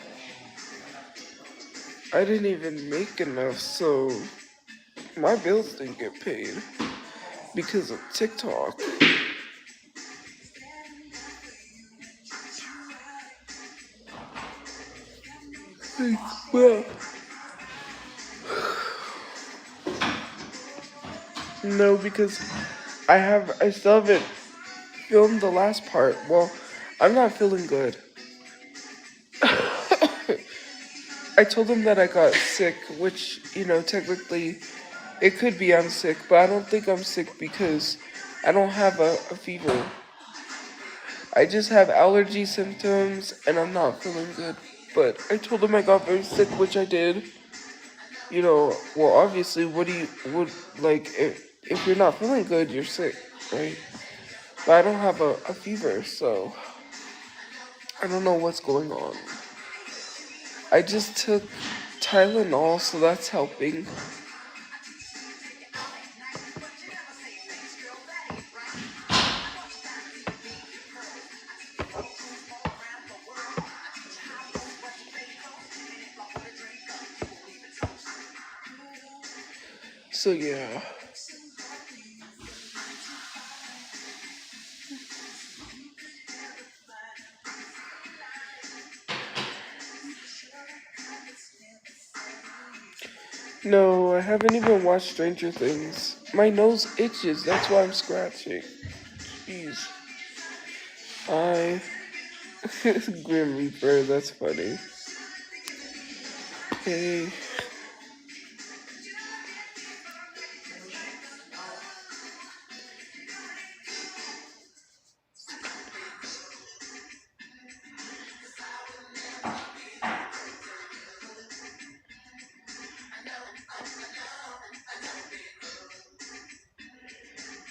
I didn't even make enough, so my bills didn't get paid. because of TikTok. Well, no, because I still haven't filmed the last part. Well, I'm not feeling good. I told him that I got sick, which, technically it could be I'm sick, but I don't think I'm sick because I don't have a fever. I just have allergy symptoms and I'm not feeling good. But I told him I got very sick, which I did. Well, obviously, like, if you're not feeling good, you're sick, right? But I don't have a fever, so I don't know what's going on. I just took Tylenol, so that's helping. So yeah. No, I haven't even watched Stranger Things. My nose itches, that's why I'm scratching. Jeez. I Grim Reaper, that's funny. Hey.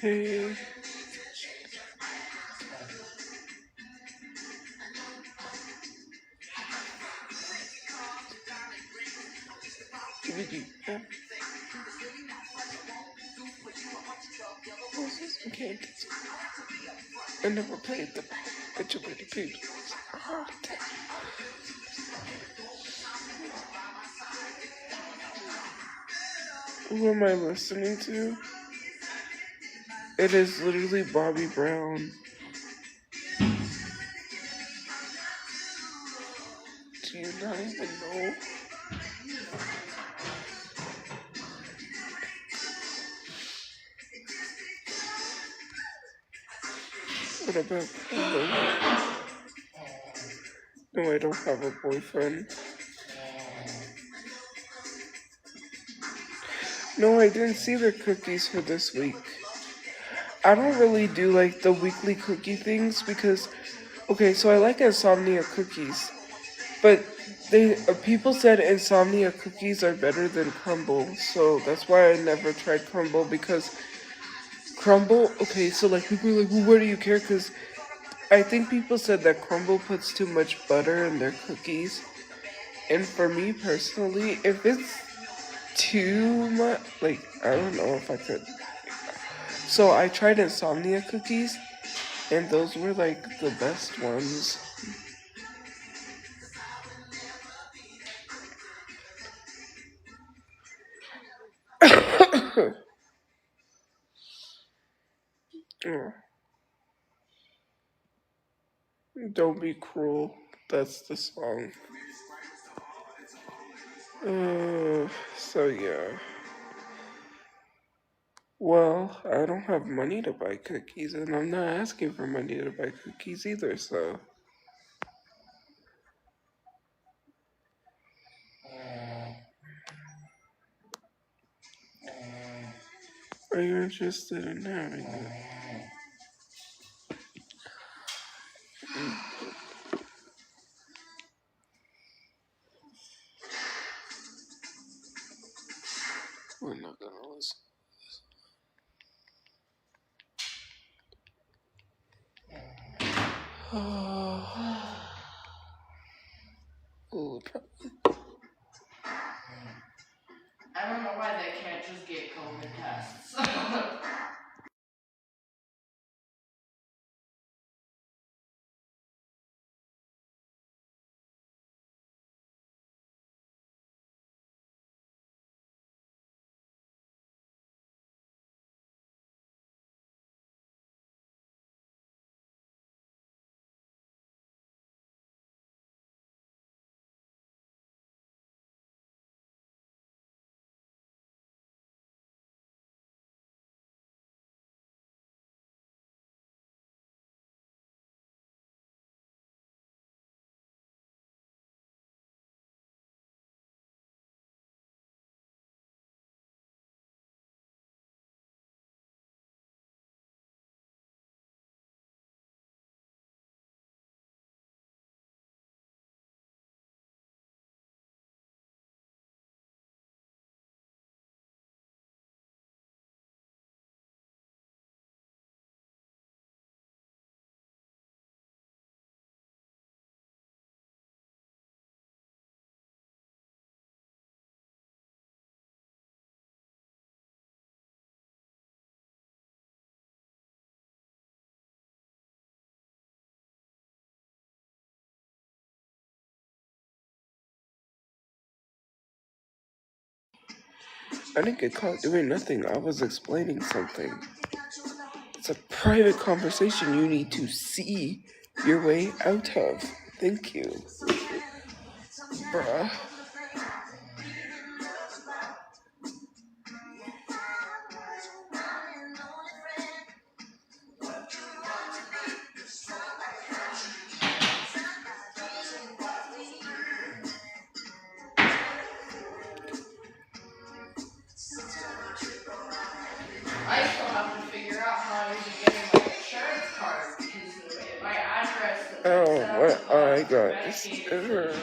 Hey. Okay. I never played the Bitchabitty Pig. Who am I listening to? It is literally Bobby Brown. Do you not even know? What about No, I don't have a boyfriend. No, I didn't see their cookies for this week. I don't really do like the weekly cookie things because, okay, so I like insomnia cookies, but people said insomnia cookies are better than crumble, so that's why I never tried crumble because crumble. Okay, so like people are like, well, why do you care? Because I think people said that crumble puts too much butter in their cookies, and for me personally, if it's too much, like I don't know if I could. So I tried insomnia cookies, and those were like the best ones. Don't be cruel. That's the song. So yeah. Well, I don't have money to buy cookies, and I'm not asking for money to buy cookies either, so. Are you interested in having it? We're not gonna listen. Oh, I don't know why they can't just get COVID tests. I didn't get caught doing nothing. I was explaining something. It's a private conversation you need to see your way out of. Thank you. Bruh. I still have to figure out how I'm even getting my insurance card because my address that Oh, set up what the I got is Medicaid error.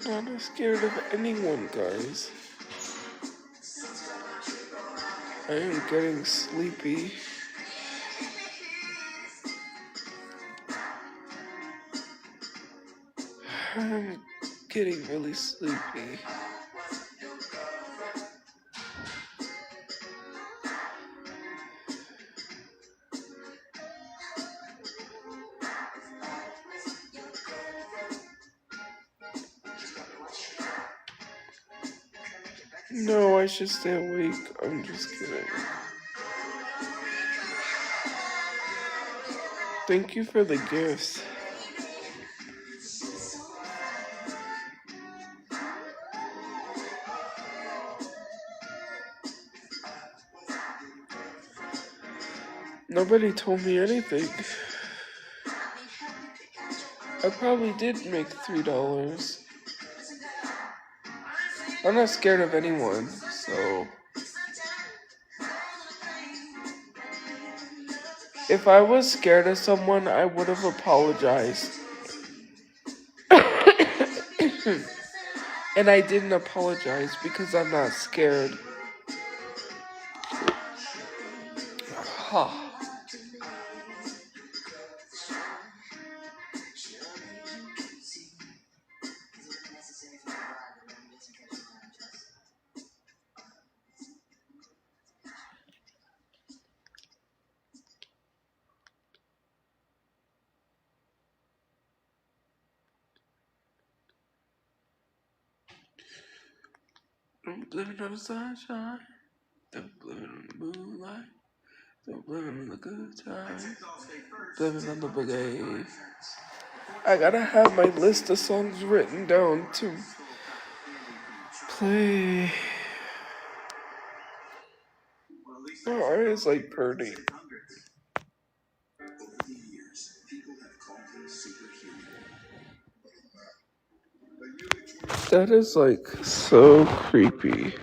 I'm not scared of anyone, guys. I am getting sleepy. I'm getting really sleepy. No, I should stay awake. I'm just kidding. Thank you for the gifts. Nobody told me anything. I probably did make $3. I'm not scared of anyone, so... If I was scared of someone, I would have apologized. And I didn't apologize because I'm not scared. Huh. I'm living on the sunshine. I'm living on the moonlight. I'm living on the good times. Living on the boogie. I gotta have my list of songs written down to play. Oh, artists like Purdy. That is like so creepy.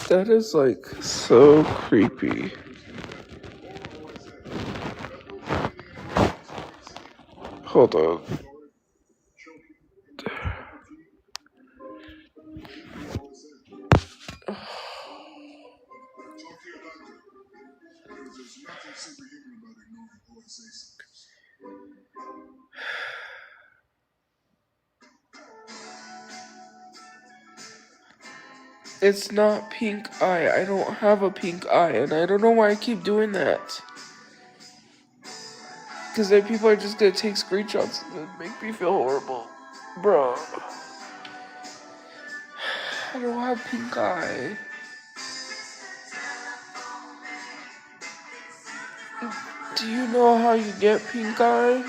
That is like so creepy. Hold on. It's not pink eye. I don't have a pink eye, and I don't know why I keep doing that. Because then people are just gonna take screenshots and then make me feel horrible. Bro, I don't have pink eye. Do you know how you get pink eye?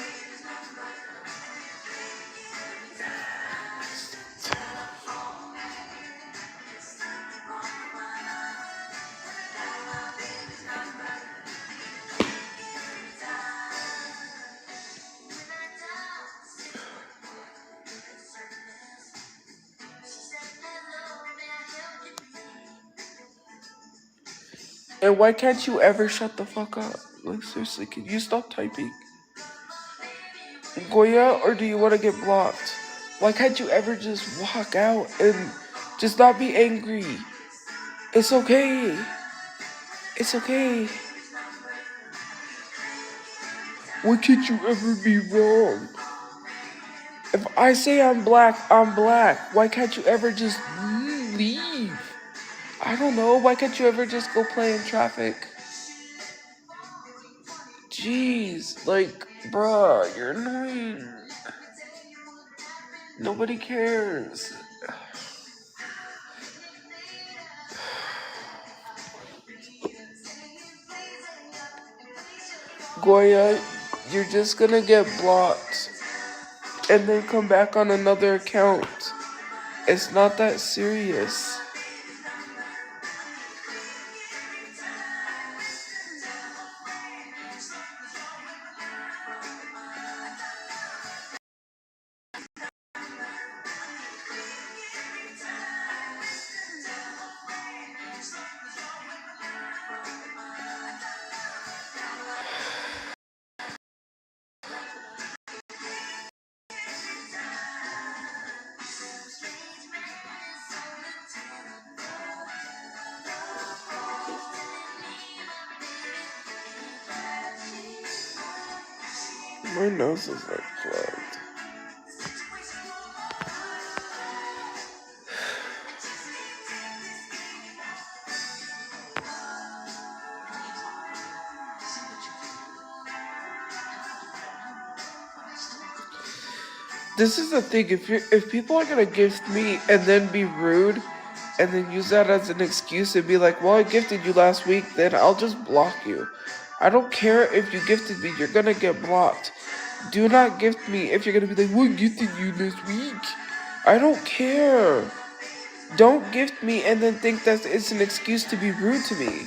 And why can't you ever shut the fuck up? Like, seriously, can you stop typing? Goya, or do you want to get blocked? Why can't you ever just walk out and just not be angry? It's okay. It's okay. Why can't you ever be wrong? If I say I'm black, I'm black. Why can't you ever just leave? I don't know. Why can't you ever just go play in traffic? Jeez, like, bruh, you're annoying. Nobody cares. Goya, you're just gonna get blocked and then come back on another account. It's not that serious. My nose is like clogged. This is the thing. If people are gonna gift me and then be rude, and then use that as an excuse and be like, "Well, I gifted you last week," then I'll just block you. I don't care if you gifted me. You're gonna get blocked. Do not gift me if you're gonna be like, "What gifted you this week?" I don't care. Don't gift me and then think that it's an excuse to be rude to me.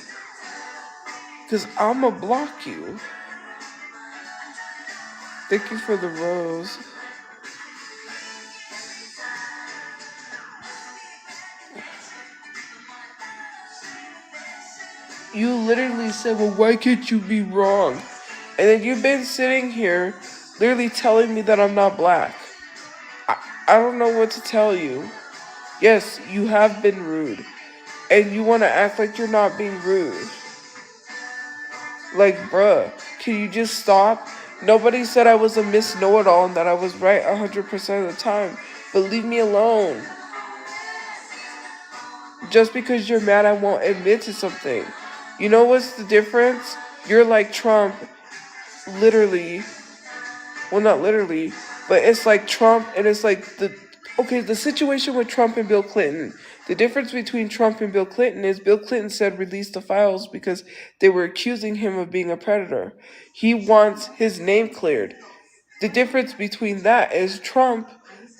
Cause I'ma block you. Thank you for the rose. You literally said, "Well, why can't you be wrong?" And then you've been sitting here literally telling me that I'm not black. I don't know what to tell you. Yes, you have been rude. And you want to act like you're not being rude. Like, bruh, can you just stop? Nobody said I was a Miss Know-It-All and that I was right 100% of the time. But leave me alone. Just because you're mad, I won't admit to something. You know what's the difference? You're like Trump, literally. Well, not literally, but it's like Trump, and it's like the situation with Trump and Bill Clinton. The difference between Trump and Bill Clinton is Bill Clinton said release the files because they were accusing him of being a predator. He wants his name cleared. The difference between that is Trump,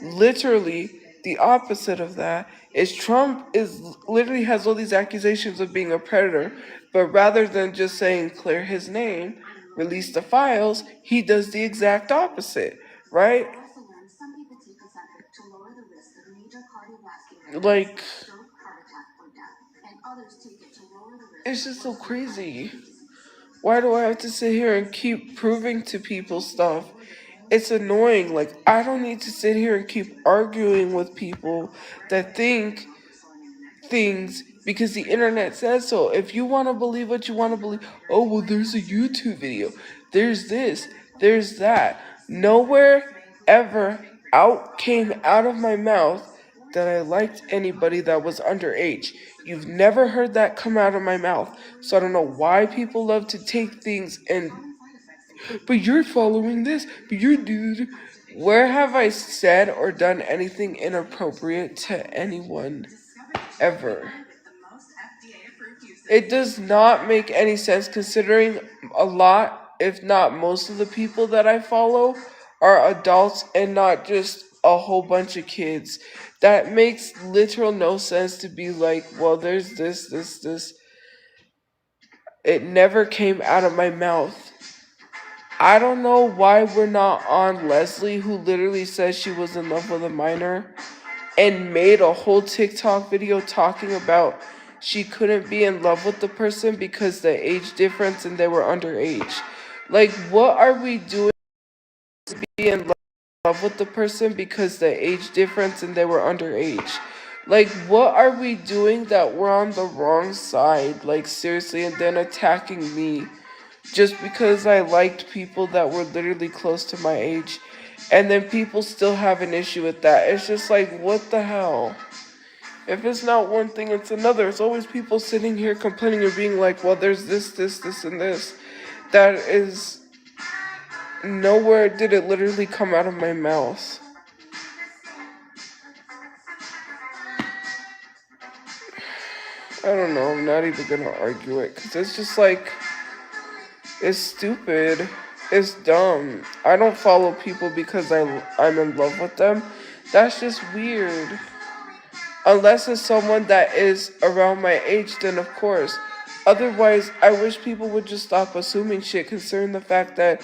literally the opposite of that, is Trump is literally has all these accusations of being a predator, but rather than just saying clear his name, release the files, he does the exact opposite, right? Like, it's just so crazy. Why do I have to sit here and keep proving to people stuff? It's annoying. Like, I don't need to sit here and keep arguing with people that think things because the internet says so. If you want to believe what you want to believe, oh, well, there's a YouTube video, there's this, there's that. Nowhere ever came out of my mouth that I liked anybody that was underage. You've never heard that come out of my mouth. So I don't know why people love to take things and, but you're following this, but you're dude. Where have I said or done anything inappropriate to anyone ever? It does not make any sense considering a lot, if not most of the people that I follow are adults and not just a whole bunch of kids. That makes literal no sense to be like, well, there's this. It never came out of my mouth. I don't know why we're not on Leslie, who literally says she was in love with a minor and made a whole TikTok video talking about she couldn't be in love with the person because the age difference and they were underage. Like, what are we doing to be in love with the person because the age difference and they were underage? Like, what are we doing that we're on the wrong side? Like, seriously, and then attacking me just because I liked people that were literally close to my age. And then people still have an issue with that. It's just like, what the hell? If it's not one thing, it's another. It's always people sitting here complaining and being like, well, there's this, and this. That is, nowhere did it literally come out of my mouth. I don't know, I'm not even gonna argue it, because it's just like, it's stupid. It's dumb. I don't follow people because I'm in love with them. That's just weird. Unless it's someone that is around my age, then of course. Otherwise, I wish people would just stop assuming shit concerning the fact that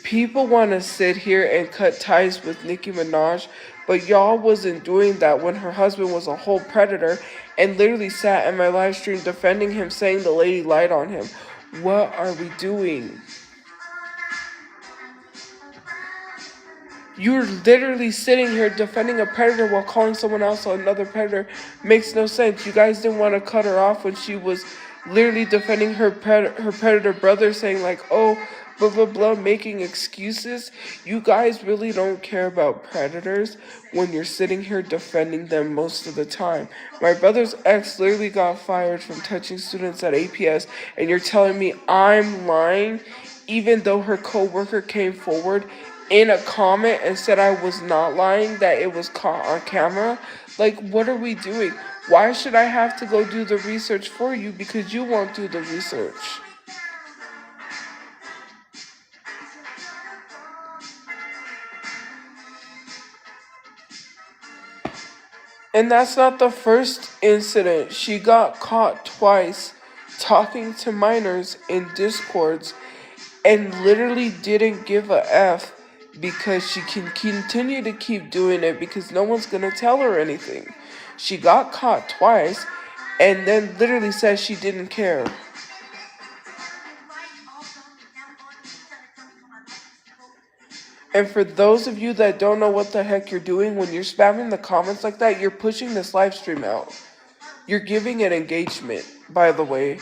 people want to sit here and cut ties with Nicki Minaj, but y'all wasn't doing that when her husband was a whole predator and literally sat in my live stream defending him, saying the lady lied on him. What are we doing? You're literally sitting here defending a predator while calling someone else another predator. Makes no sense. You guys didn't want to cut her off when she was literally defending her predator brother, saying like, oh, blah, blah, blah, making excuses. You guys really don't care about predators when you're sitting here defending them most of the time. My brother's ex literally got fired from touching students at APS, and you're telling me I'm lying, even though her coworker came forward in a comment and said I was not lying, that it was caught on camera. Like, what are we doing? Why should I have to go do the research for you because you won't do the research? And that's not the first incident. She got caught twice talking to minors in discords and literally didn't give a F because she can continue to keep doing it because no one's gonna tell her anything. She got caught twice and then literally says she didn't care. And for those of you that don't know what the heck you're doing, when you're spamming the comments like that, you're pushing this live stream out. You're giving it engagement, by the way.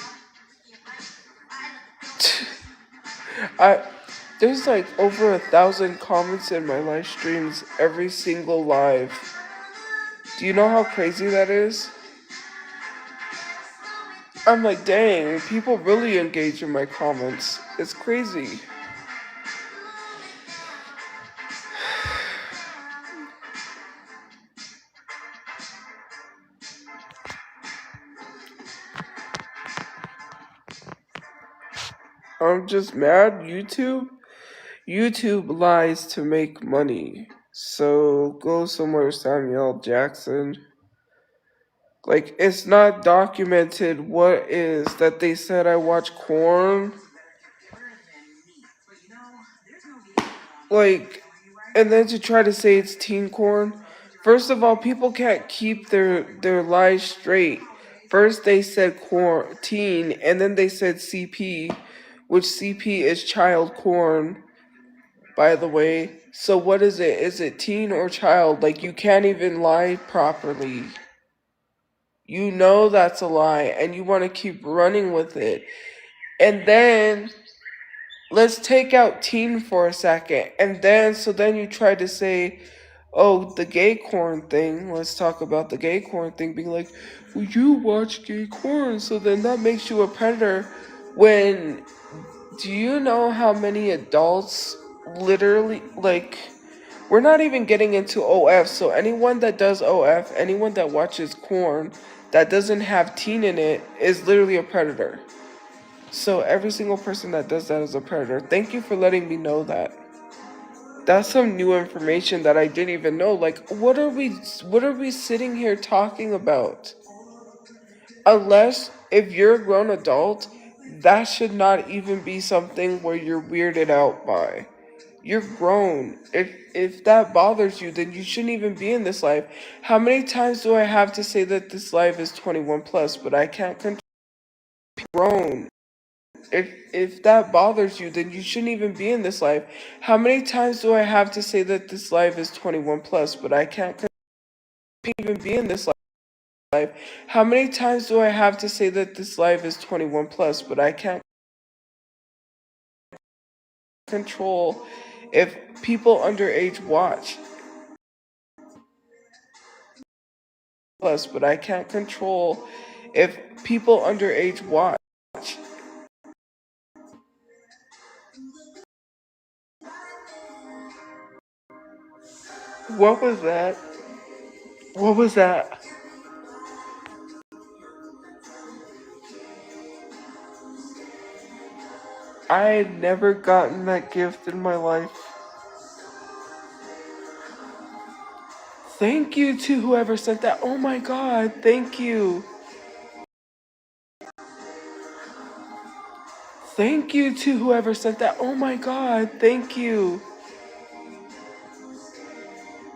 There's like over 1,000 comments in my live streams every single live. Do you know how crazy that is? I'm like, dang, people really engage in my comments. It's crazy. I'm just mad. YouTube lies to make money. So go somewhere, Samuel Jackson. Like, it's not documented what is that they said I watch corn. Like, and then to try to say it's teen corn. First of all, people can't keep their lies straight. First they said corn, teen, and then they said CP, which CP is child corn, by the way. So what is it? Is it teen or child? Like, you can't even lie properly. You know that's a lie, and you want to keep running with it. And then let's take out teen for a second. And then, so then you try to say, oh, the gay corn thing. Let's talk about the gay corn thing being like, well, you watch gay corn, so then that makes you a predator. When do you know how many adults literally, like, we're not even getting into OF, so anyone that does OF, anyone that watches corn that doesn't have teen in it is literally a predator. So every single person that does that is a predator. Thank you for letting me know that. That's some new information that I didn't even know. Like, what are we sitting here talking about? Unless if you're a grown adult, that should not even be something where you're weirded out by. You're grown. If that bothers you, then you shouldn't even be in this life. How many times do I have to say that this life is 21 plus, but I can't control grown? If that bothers you, then you shouldn't even be in this life. How many times do I have to say that this life is 21 plus, but I can't even be in this life? How many times do I have to say that this life is 21 plus, but I can't control if people underage watch? Plus, but I can't control if people underage watch. What was that? What was that? I had never gotten that gift in my life. Thank you to whoever sent that. Oh my god, thank you. Thank you to whoever sent that. Oh my god, thank you.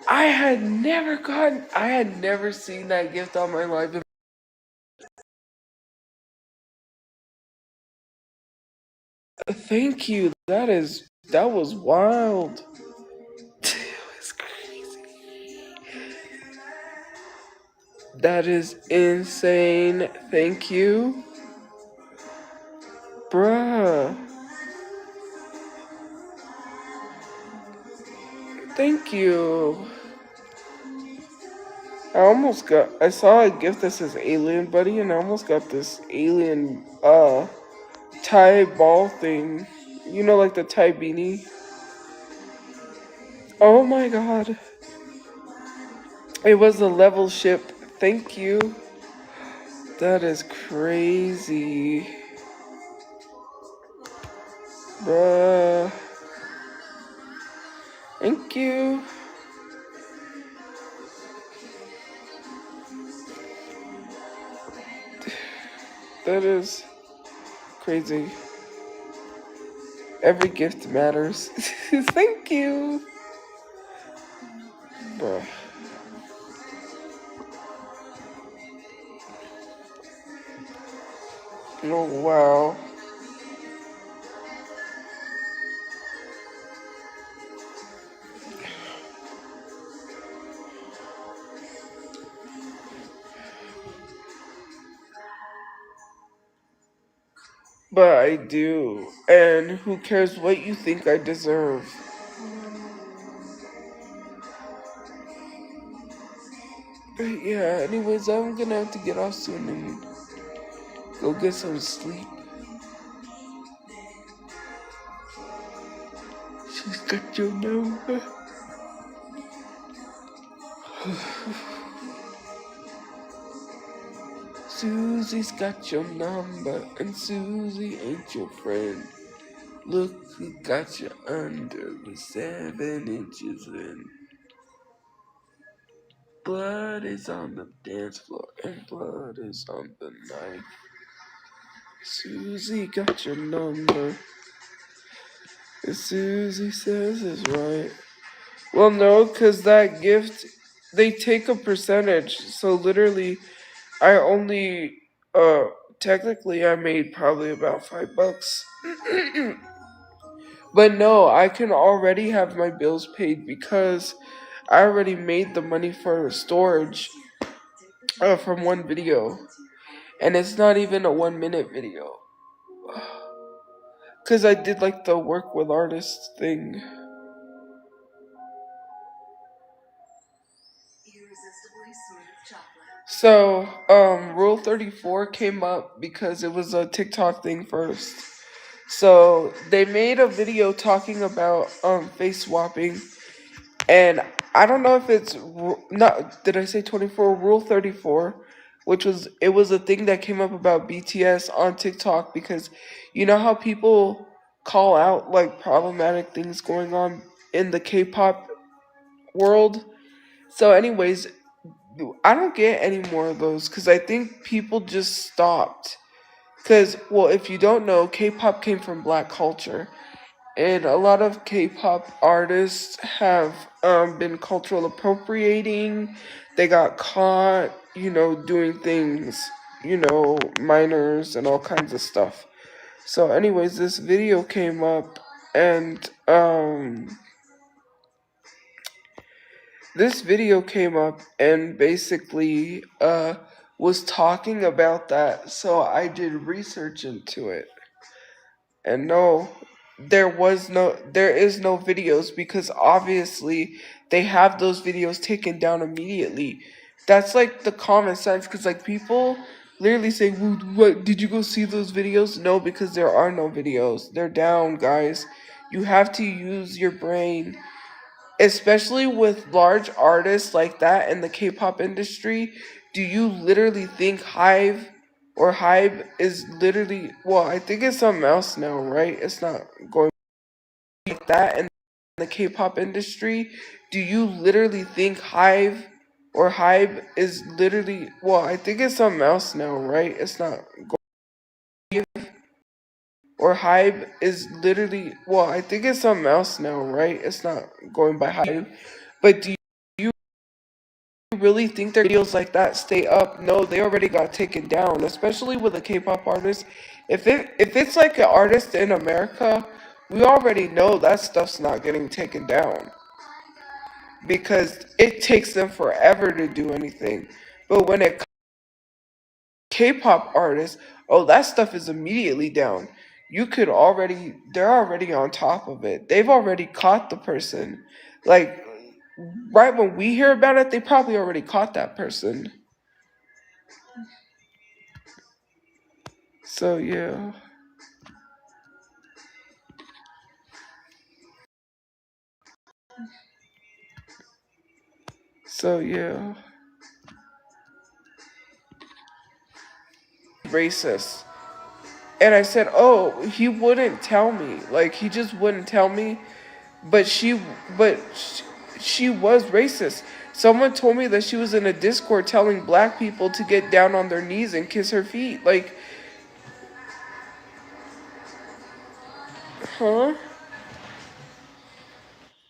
I had never seen that gift on my life. Thank you. That was wild. It was crazy. That is insane. Thank you. Bruh. Thank you. I saw a gift that says alien buddy and I almost got this alien tie ball thing. You know, like the tie beanie. Oh my god. It was a level ship. Thank you. That is crazy. Bruh. Thank you. That is crazy. Every gift matters. Thank you. Bruh. Oh wow. But I do. And who cares what you think I deserve? But yeah, anyways, I'm gonna have to get off soon and go get some sleep. She's got your number. Susie's got your number, and Susie ain't your friend. Look who got you under the 7 inches in. Blood is on the dance floor, and blood is on the knife. Susie got your number, and Susie says it's right. Well, no, because that gift, they take a percentage. So literally, I only, technically, I made probably about $5. But no, I can already have my bills paid because I already made the money for storage from one video. And it's not even a 1 minute video. Because I did like the work with artists thing. So, Rule 34 came up because it was a TikTok thing first. So they made a video talking about face swapping, and I don't know if it's not. Did I say 24? Rule 34, which was it was a thing that came up about BTS on TikTok because you know how people call out like problematic things going on in the K-pop world. So, anyways, I don't get any more of those because I think people just stopped. Because, well, if you don't know, K pop came from black culture. And a lot of K pop artists have been cultural appropriating. They got caught, doing things, minors and all kinds of stuff. So, anyways, this video came up and this video came up and basically was talking about that, so I did research into it. And no, there is no videos because obviously they have those videos taken down immediately. That's like the common sense because like people literally say, well, what did you go see those videos? No, because there are no videos. They're down, guys. You have to use your brain, especially with large artists like that in the K-pop industry. Do you literally think Hive or Hybe is literally, well, I think it's something else now, right? It's not going like that in the K-pop industry. Do you literally think Hive or Hybe is literally, well, I think it's something else now, right? It's not going, or Hybe is literally, well, I think it's something else now, right? It's not going by Hybe. But do you really think their videos like that stay up? No, they already got taken down, especially with a K-pop artist. If it's like an artist in America, we already know that stuff's not getting taken down because it takes them forever to do anything. But when it K-pop artists, oh, that stuff is immediately down. They're already on top of it. They've already caught the person. Like, right when we hear about it, they probably already caught that person. So yeah. So yeah. Racist. And I said, "Oh, he wouldn't tell me. Like he just wouldn't tell me." But she was racist. Someone told me that she was in a Discord telling black people to get down on their knees and kiss her feet. Like, huh?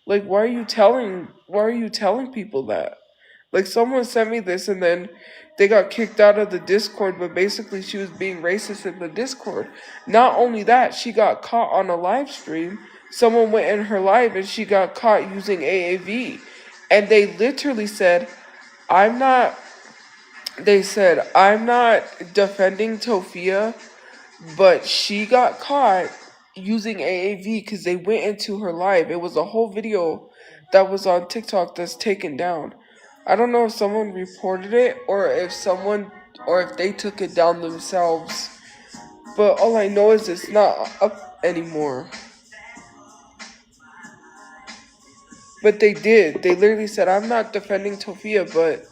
Like why are you telling people that? Like someone sent me this and then they got kicked out of the Discord, but basically she was being racist in the Discord. Not only that, she got caught on a live stream. Someone went in her live and she got caught using AAV. And they literally said, I'm not I'm not defending Tophia, but she got caught using AAV because they went into her live. It was a whole video that was on TikTok that's taken down. I don't know if someone reported it or if they took it down themselves. But all I know is it's not up anymore. But they did. They literally said, I'm not defending Tophia, but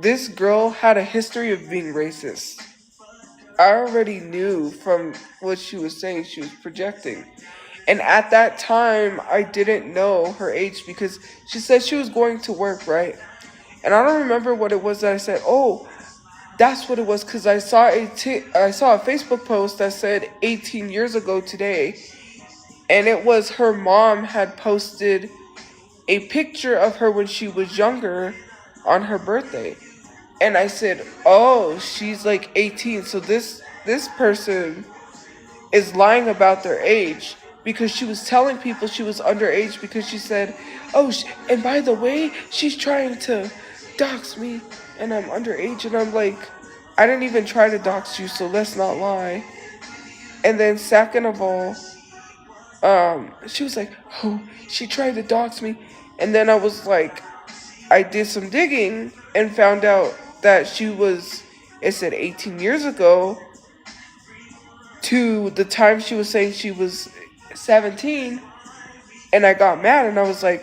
this girl had a history of being racist. I already knew from what she was saying she was projecting. And at that time, I didn't know her age because she said she was going to work, right? And I don't remember what it was that I said. Oh, that's what it was because I saw a Facebook post that said 18 years ago today, and it was her mom had posted a picture of her when she was younger on her birthday. And I said, "Oh, she's like 18." So this person is lying about their age because she was telling people she was underage because she said, "Oh, and by the way, she's trying to dox me and I'm underage." And I'm like, "I didn't even try to dox you, so let's not lie." And then second of all, she was like, "Oh, she tried to dox me." And then I was like, I did some digging and found out that it said 18 years ago, to the time she was saying she was 17, and I got mad and I was like,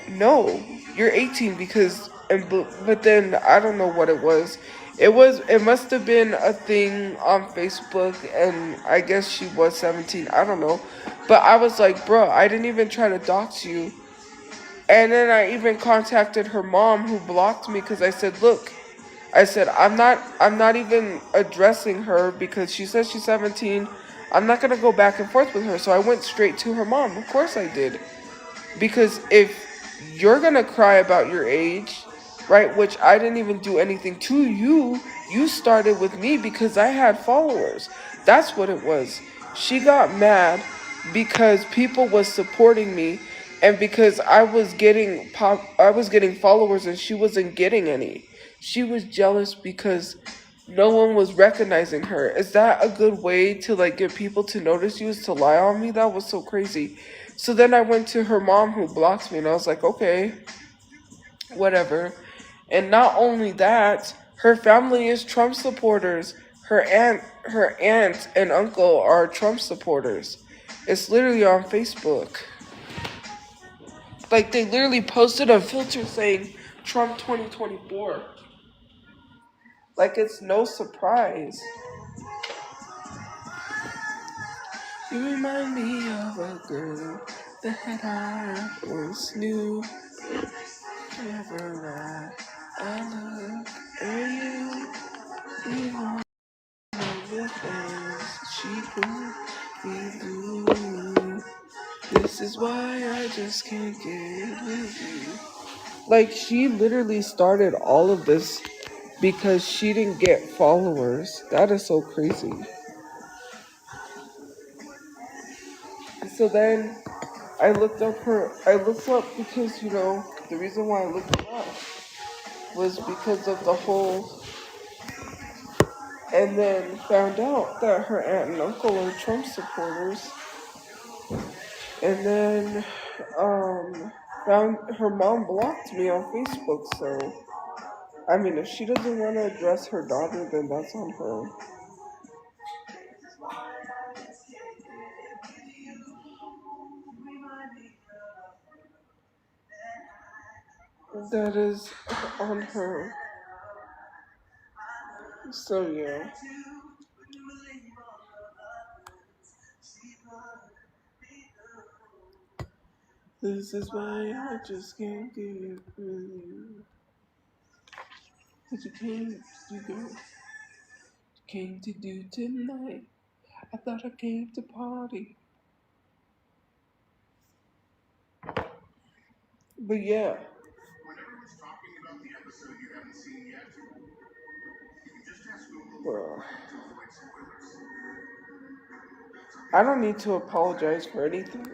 no, you're 18 because, but then I don't know what it was. It must have been a thing on Facebook, and I guess she was 17. I don't know. But I was like, bro, I didn't even try to dox you. And then I even contacted her mom, who blocked me, because I said, look, I said, I'm not even addressing her because she says she's 17. I'm not gonna go back and forth with her. So I went straight to her mom. Of course I did. Because if you're gonna cry about your age, right, which I didn't even do anything to you, you started with me because I had followers. That's what it was. She got mad because people was supporting me, and because I was getting followers and she wasn't getting any. She was jealous because no one was recognizing her. Is that a good way to like get people to notice you, is to lie on me? That was so crazy. So then I went to her mom, who blocked me, and I was like, okay, whatever. And not only that, her family is Trump supporters. Her aunt and uncle are Trump supporters. It's literally on Facebook. Like, they literally posted a filter saying Trump 2024. Like, it's no surprise. You remind me of a girl that I once knew. Whenever I look at you, even the things she could be doing. This is why I just can't get with you. Like, she literally started all of this because she didn't get followers. That is so crazy. So then I looked up because, the reason why I looked her up was because of the whole, and then found out that her aunt and uncle are Trump supporters. And then found her mom blocked me on Facebook. So, I mean, if she doesn't want to address her daughter, then that's on her. That is on her. So, yeah. This is why I just can't get with you. What you came to do tonight? I thought I came to party. But yeah. Bro. I don't need to apologize for anything.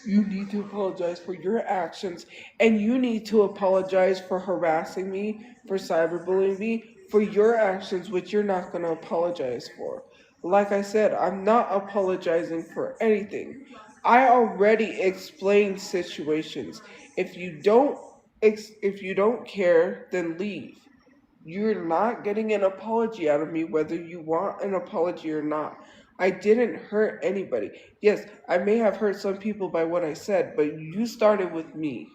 You need to apologize for your actions, and you need to apologize for harassing me, for cyberbullying me, for your actions, which you're not going to apologize for. Like I said, I'm not apologizing for anything. I already explained situations. If you don't if you don't care, then leave. You're not getting an apology out of me, whether you want an apology or not. I didn't hurt anybody. Yes, I may have hurt some people by what I said, but you started with me.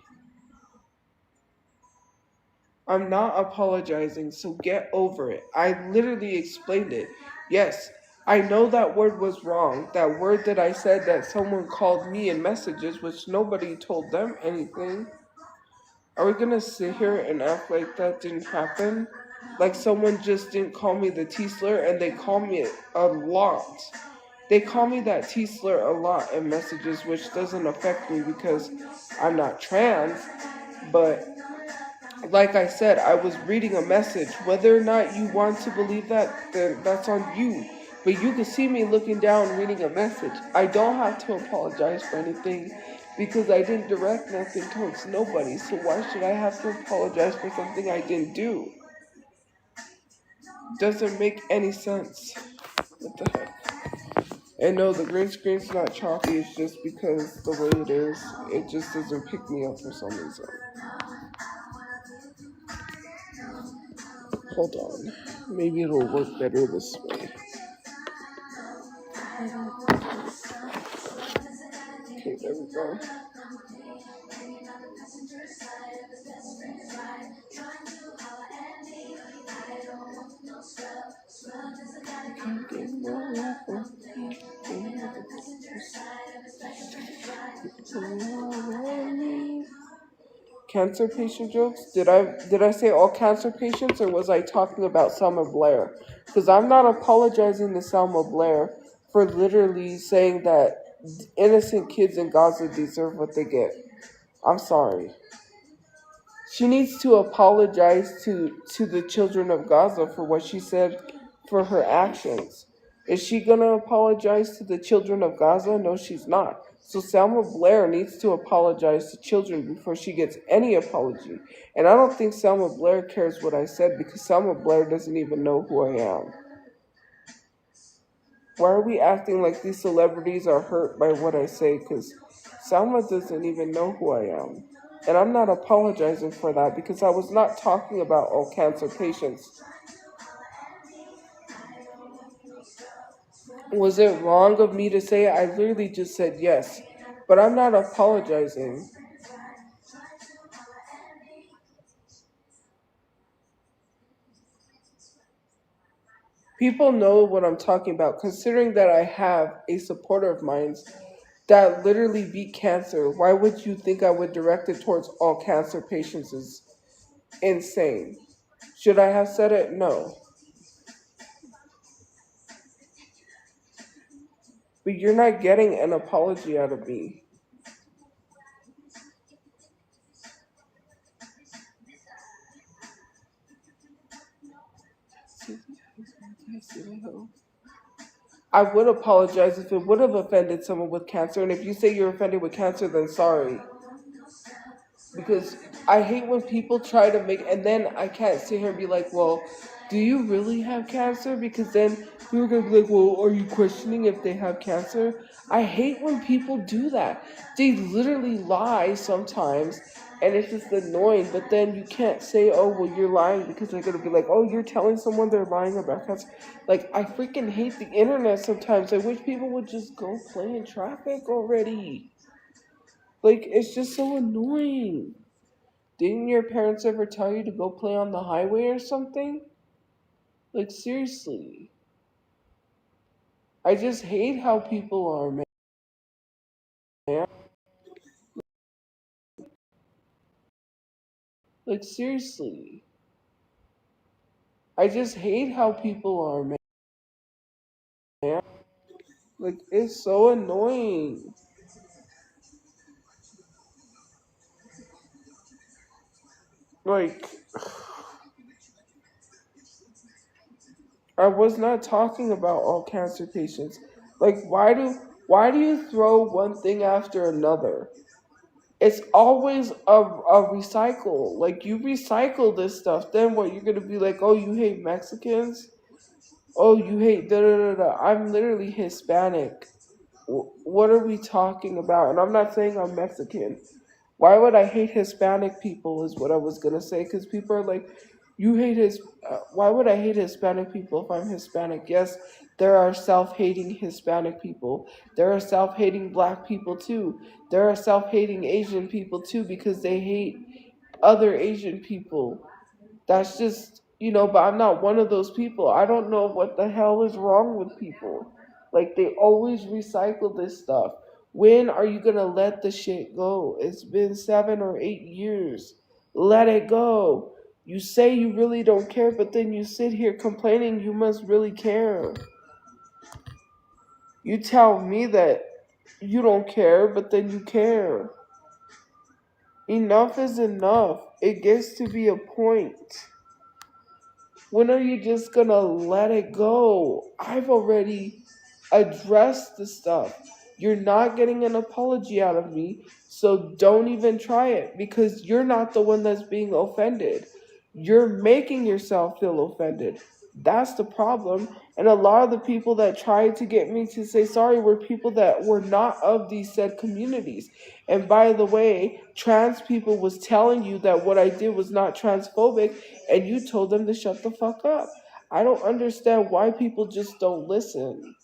I'm not apologizing, so get over it. I literally explained it. Yes, I know that word was wrong. That word that I said that someone called me in messages, which nobody told them anything. Are we gonna sit here and act like that didn't happen? Like someone just didn't call me the T slur, and they call me it a lot. They call me that T slur a lot in messages, which doesn't affect me because I'm not trans. But like I said, I was reading a message. Whether or not you want to believe that, then that's on you. But you can see me looking down reading a message. I don't have to apologize for anything because I didn't direct nothing towards nobody. So why should I have to apologize for something I didn't do? Doesn't make any sense. What the heck? And no, the green screen's not choppy. It's just because the way it is, it just doesn't pick me up for some reason. Hold on. Maybe it'll work better this way. Okay, there we go. Cancer patient jokes? Did I say all cancer patients, or was I talking about Selma Blair? Because I'm not apologizing to Selma Blair for literally saying that innocent kids in Gaza deserve what they get. I'm sorry. She needs to apologize to the children of Gaza for what she said for her actions. Is she going to apologize to the children of Gaza? No, she's not. So Selma Blair needs to apologize to children before she gets any apology. And I don't think Selma Blair cares what I said because Selma Blair doesn't even know who I am. Why are we acting like these celebrities are hurt by what I say? Because Selma doesn't even know who I am. And I'm not apologizing for that because I was not talking about all cancer patients. Was it wrong of me to say it? I literally just said yes. But I'm not apologizing. People know what I'm talking about, considering that I have a supporter of mine that literally beat cancer. Why would you think I would direct it towards all cancer patients? Is insane. Should I have said it? No. But you're not getting an apology out of me. I would apologize if it would have offended someone with cancer. And if you say you're offended with cancer, then sorry. Because I hate when people try to make, and then I can't sit here and be like, well, do you really have cancer? Because then people are going to be like, well, are you questioning if they have cancer? I hate when people do that. They literally lie sometimes, and it's just annoying. But then you can't say, oh, well, you're lying because they're going to be like, oh, you're telling someone they're lying about cancer. Like, I freaking hate the internet sometimes. I wish people would just go play in traffic already. Like, it's just so annoying. Didn't your parents ever tell you to go play on the highway or something? Like, seriously. I just hate how people are, man. Like, seriously. I just hate how people are, man. Like, it's so annoying. Like, I was not talking about all cancer patients. Like, why do you throw one thing after another? It's always a recycle. Like, you recycle this stuff, then what? You're gonna be like, oh, you hate Mexicans? Oh, you hate da da da da. I'm literally Hispanic. What are we talking about? And I'm not saying I'm Mexican. Why would I hate Hispanic people? Is what I was gonna say. Because people are like, you hate his. Why would I hate Hispanic people if I'm Hispanic? Yes, there are self-hating Hispanic people. There are self-hating Black people too. There are self-hating Asian people too because they hate other Asian people. That's just, but I'm not one of those people. I don't know what the hell is wrong with people. Like, they always recycle this stuff. When are you going to let the shit go? It's been 7 or 8 years. Let it go. You say you really don't care, but then you sit here complaining you must really care. You tell me that you don't care, but then you care. Enough is enough. It gets to be a point. When are you just gonna let it go? I've already addressed the stuff. You're not getting an apology out of me, so don't even try it because you're not the one that's being offended. You're making yourself feel offended. That's the problem. And a lot of the people that tried to get me to say sorry were people that were not of these said communities. And by the way, trans people was telling you that what I did was not transphobic, and you told them to shut the fuck up. I don't understand why people just don't listen.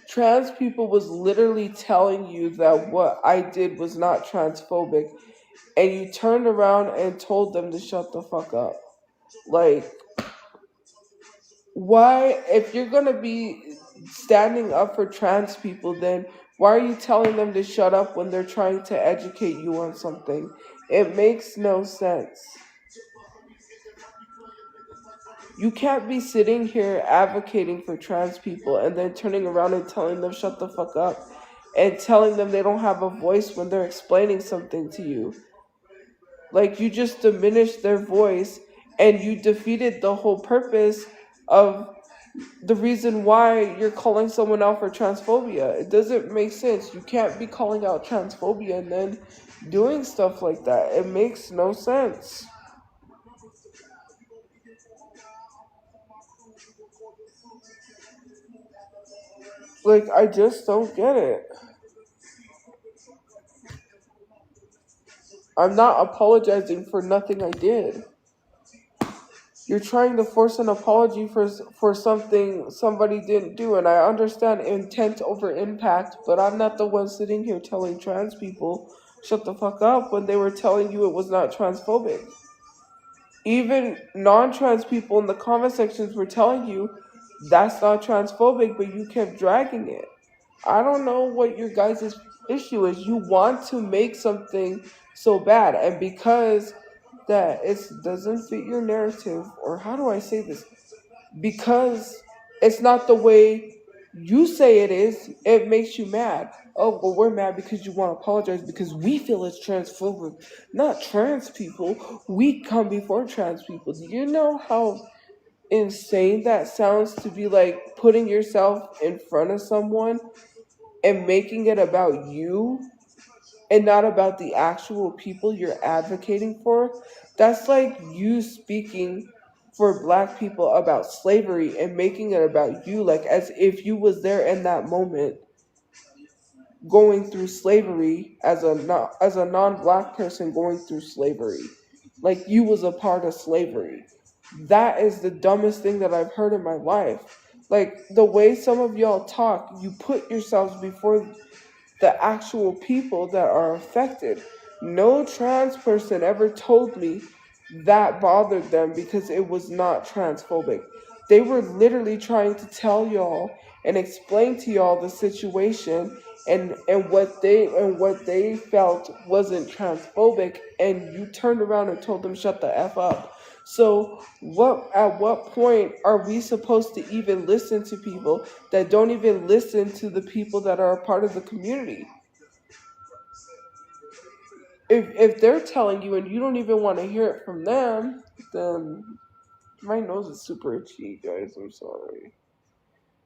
Trans people was literally telling you that what I did was not transphobic, and you turned around and told them to shut the fuck up. Like, why, if you're gonna be standing up for trans people, then why are you telling them to shut up when they're trying to educate you on something? It makes no sense. You can't be sitting here advocating for trans people and then turning around and telling them shut the fuck up and telling them they don't have a voice when they're explaining something to you. Like, you just diminished their voice and you defeated the whole purpose of the reason why you're calling someone out for transphobia. It doesn't make sense. You can't be calling out transphobia and then doing stuff like that. It makes no sense. Like, I just don't get it. I'm not apologizing for nothing I did. You're trying to force an apology for something somebody didn't do, and I understand intent over impact, but I'm not the one sitting here telling trans people shut the fuck up when they were telling you it was not transphobic. Even non-trans people in the comment sections were telling you that's not transphobic, but you kept dragging it. I don't know what your guys' issue is. You want to make something so bad, and because that it doesn't fit your narrative, or how do I say this? Because it's not the way you say it is, it makes you mad. Oh, well, we're mad because you want to apologize because we feel it's transphobic, not trans people. We come before trans people. Do you know how insane that sounds, to be like putting yourself in front of someone and making it about you and not about the actual people you're advocating for? That's like you speaking for black people about slavery and making it about you, like as if you was there in that moment going through slavery as a as a non-black person going through slavery, like you was a part of slavery. That is the dumbest thing that I've heard in my life. Like, the way some of y'all talk, you put yourselves before the actual people that are affected. No trans person ever told me that bothered them because it was not transphobic. They were literally trying to tell y'all and explain to y'all the situation, and what they felt wasn't transphobic, and you turned around and told them shut the F up. So at what point are we supposed to even listen to people that don't even listen to the people that are a part of the community? If they're telling you and you don't even want to hear it from them, then my nose is super itchy, guys. I'm sorry.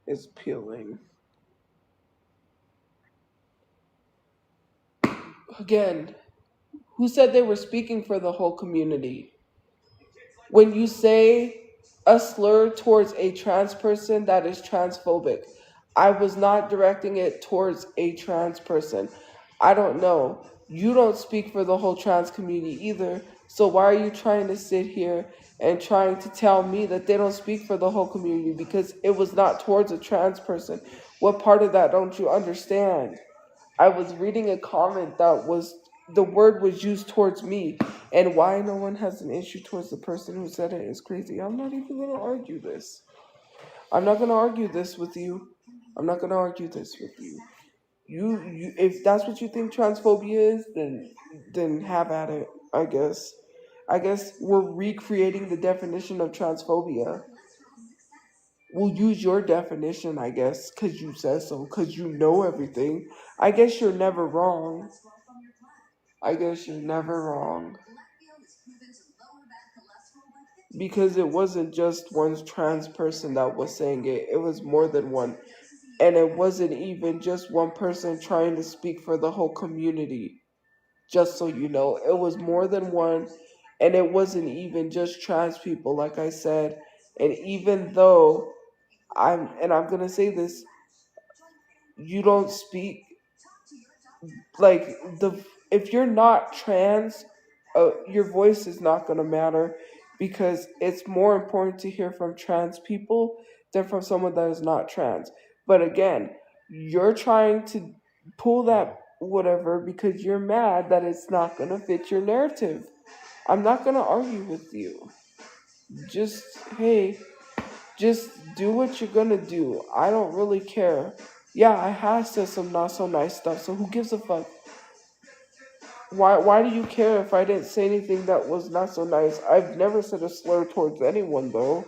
It's peeling. Again, who said they were speaking for the whole community? When you say a slur towards a trans person, that is transphobic. I was not directing it towards a trans person. I don't know. You don't speak for the whole trans community either. So why are you trying to sit here and trying to tell me that they don't speak for the whole community because it was not towards a trans person? What part of that don't you understand? I was reading a comment that was, the word was used towards me, and why no one has an issue towards the person who said it is crazy. I'm not even gonna argue this. I'm not gonna argue this with you. I'm not gonna argue this with you. You if that's what you think transphobia is, then have at it, I guess. I guess we're recreating the definition of transphobia. We'll use your definition, I guess, because you said so, because you know everything. I guess you're never wrong. I guess you're never wrong. Because it wasn't just one trans person that was saying it, it was more than one. And it wasn't even just one person trying to speak for the whole community. Just so you know, it was more than one. And it wasn't even just trans people, like I said. And even though I'm gonna say this, you don't speak like the if you're not trans, your voice is not gonna matter because it's more important to hear from trans people than from someone that is not trans. But again, you're trying to pull that whatever because you're mad that it's not gonna fit your narrative. I'm not gonna argue with you. Just hey, just do what you're gonna do. I don't really care. Yeah, I have said some not so nice stuff, so who gives a fuck? Why do you care if I didn't say anything that was not so nice? I've never said a slur towards anyone though.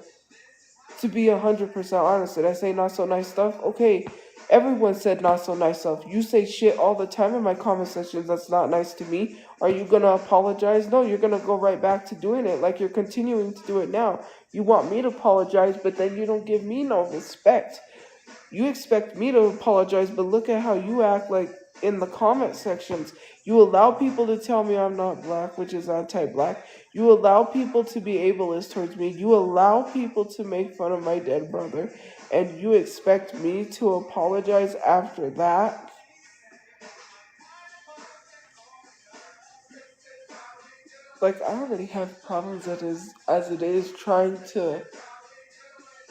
To be 100% honest, did I say not so nice stuff? Okay, everyone said not so nice stuff. You say shit all the time in my comment sections that's not nice to me. Are you gonna apologize? No, you're gonna go right back to doing it like you're continuing to do it now. You want me to apologize, but then you don't give me no respect. You expect me to apologize, but look at how you act like in the comment sections. You allow people to tell me I'm not black, which is anti-black. You allow people to be ableist towards me. You allow people to make fun of my dead brother. And you expect me to apologize after that? Like, I already have problems as it is trying to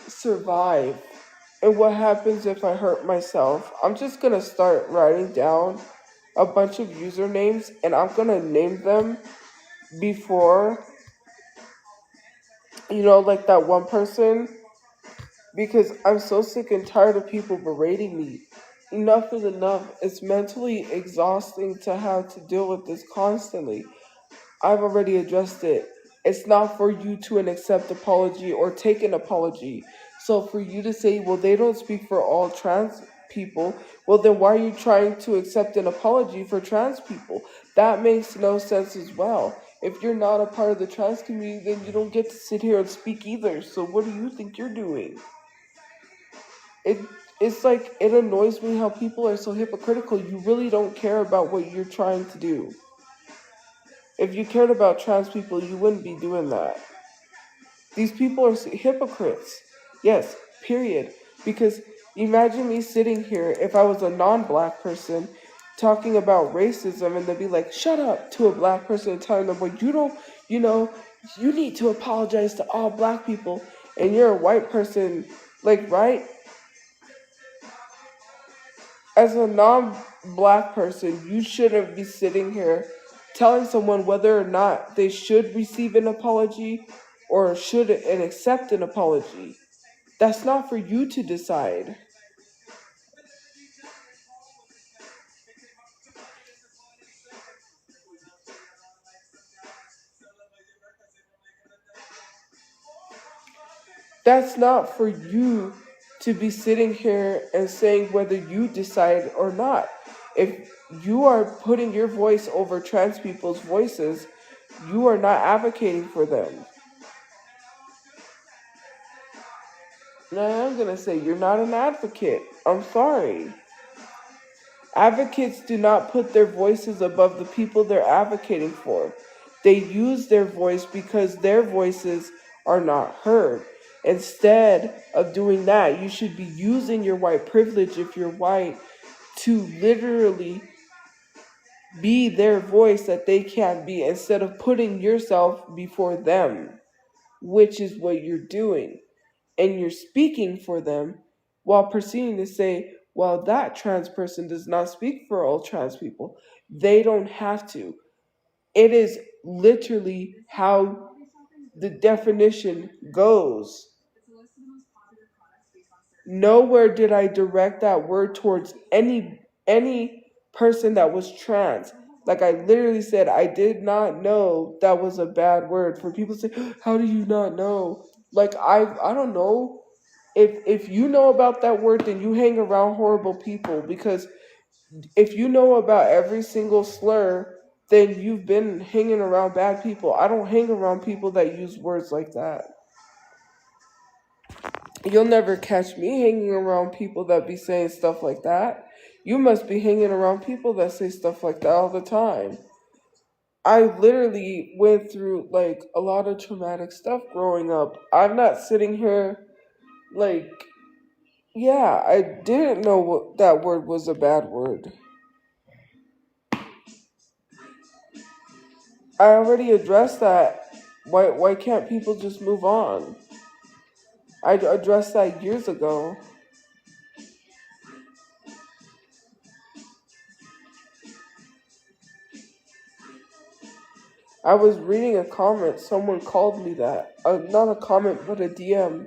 survive. And what happens if I hurt myself? I'm just gonna start writing down a bunch of usernames and I'm gonna name them before, like that one person, because I'm so sick and tired of people berating me. Enough is enough. It's mentally exhausting to have to deal with this constantly. I've already addressed it. It's not for you to accept apology or take an apology. So for you to say, well, they don't speak for all trans people, well, then why are you trying to accept an apology for trans people? That makes no sense as well. If you're not a part of the trans community, then you don't get to sit here and speak either. So what do you think you're doing? It it's like it annoys me how people are so hypocritical. You really don't care about what you're trying to do. If you cared about trans people, you wouldn't be doing that. These people are hypocrites. Yes, period. Because imagine me sitting here if I was a non-black person talking about racism and they'd be like, shut up to a black person and telling them, well, you don't, you know, you need to apologize to all black people. And you're a white person, like, right? As a non-black person, you shouldn't be sitting here telling someone whether or not they should receive an apology or should and accept an apology. That's not for you to decide. That's not for you to be sitting here and saying whether you decide or not. If you are putting your voice over trans people's voices, you are not advocating for them. Now I'm gonna say you're not an advocate. I'm sorry. Advocates do not put their voices above the people they're advocating for. They use their voice because their voices are not heard. Instead of doing that, you should be using your white privilege if you're white to literally be their voice that they can't be instead of putting yourself before them, which is what you're doing. And you're speaking for them while proceeding to say, well, that trans person does not speak for all trans people. They don't have to. It is literally how the definition goes. Nowhere did I direct that word towards any person that was trans. Like I literally said, I did not know that was a bad word. For people to say, how do you not know? Like I don't know. If you know about that word, then you hang around horrible people because if you know about every single slur, then you've been hanging around bad people. I don't hang around people that use words like that. You'll never catch me hanging around people that be saying stuff like that. You must be hanging around people that say stuff like that all the time. I literally went through like a lot of traumatic stuff growing up. I'm not sitting here like, yeah, I didn't know what that word was a bad word. I already addressed that. Why can't people just move on? I addressed that years ago. I was reading a comment. Someone called me that. Not a comment, but a DM.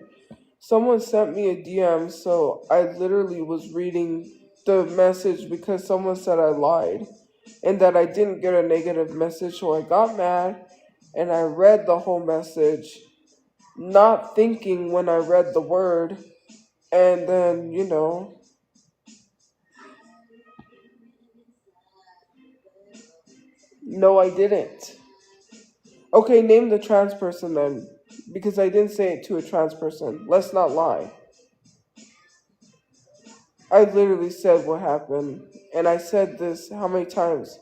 Someone sent me a DM, so I literally was reading the message because someone said I lied and that I didn't get a negative message, so I got mad and I read the whole message, not thinking when I read the word, and then, no, I didn't. Okay, name the trans person then, because I didn't say it to a trans person. Let's not lie. I literally said what happened, and I said this how many times?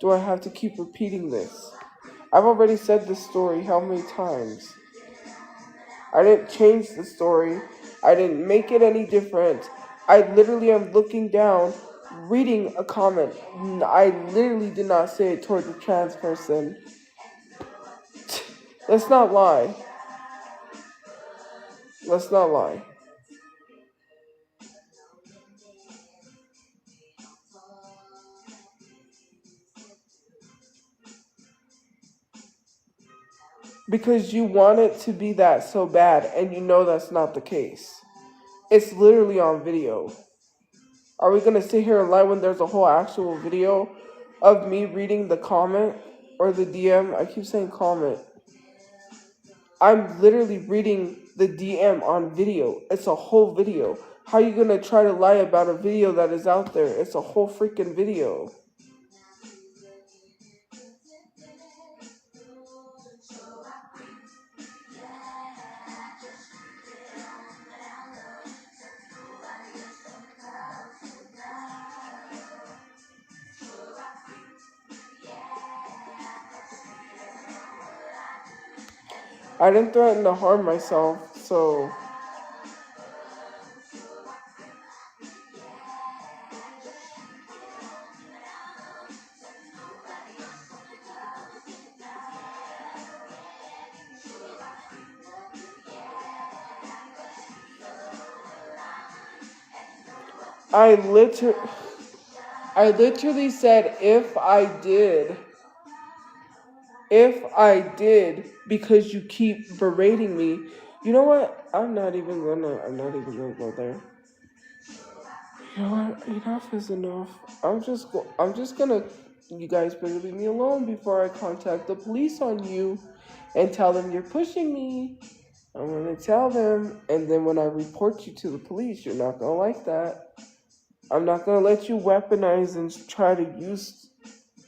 Do I have to keep repeating this? I've already said this story how many times? I didn't change the story. I didn't make it any different. I literally am looking down, reading a comment. I literally did not say it towards a trans person. Let's not lie. Let's not lie. Because you want it to be that so bad, and you know that's not the case. It's literally on video. Are we gonna sit here and lie when there's a whole actual video of me reading the comment or the DM? I keep saying comment. I'm literally reading the DM on video. It's a whole video. How are you gonna try to lie about a video that is out there? It's a whole freaking video. I didn't threaten to harm myself, so I literally said if I did, because you keep berating me. You know what? I'm not even gonna go there. You know what? Enough is enough. I'm just gonna. You guys better leave me alone before I contact the police on you, and tell them you're pushing me. I'm gonna tell them, and then when I report you to the police, you're not gonna like that. I'm not gonna let you weaponize and try to use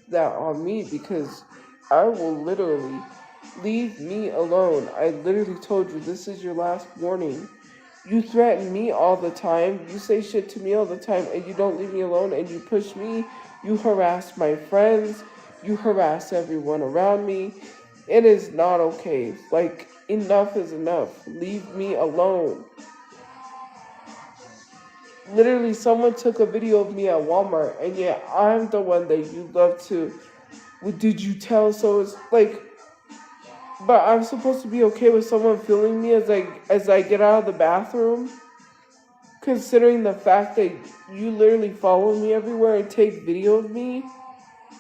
that on me, because I will literally leave me alone. I literally told you this is your last warning. You threaten me all the time. You say shit to me all the time, and you don't leave me alone, and you push me. You harass my friends. You harass everyone around me. It is not okay. Like, enough is enough. Leave me alone. Literally, someone took a video of me at Walmart, and yet I'm the one that you love to. Well, did you tell? So it's like, but I'm supposed to be okay with someone filming me as I get out of the bathroom, considering the fact that you literally follow me everywhere and take video of me,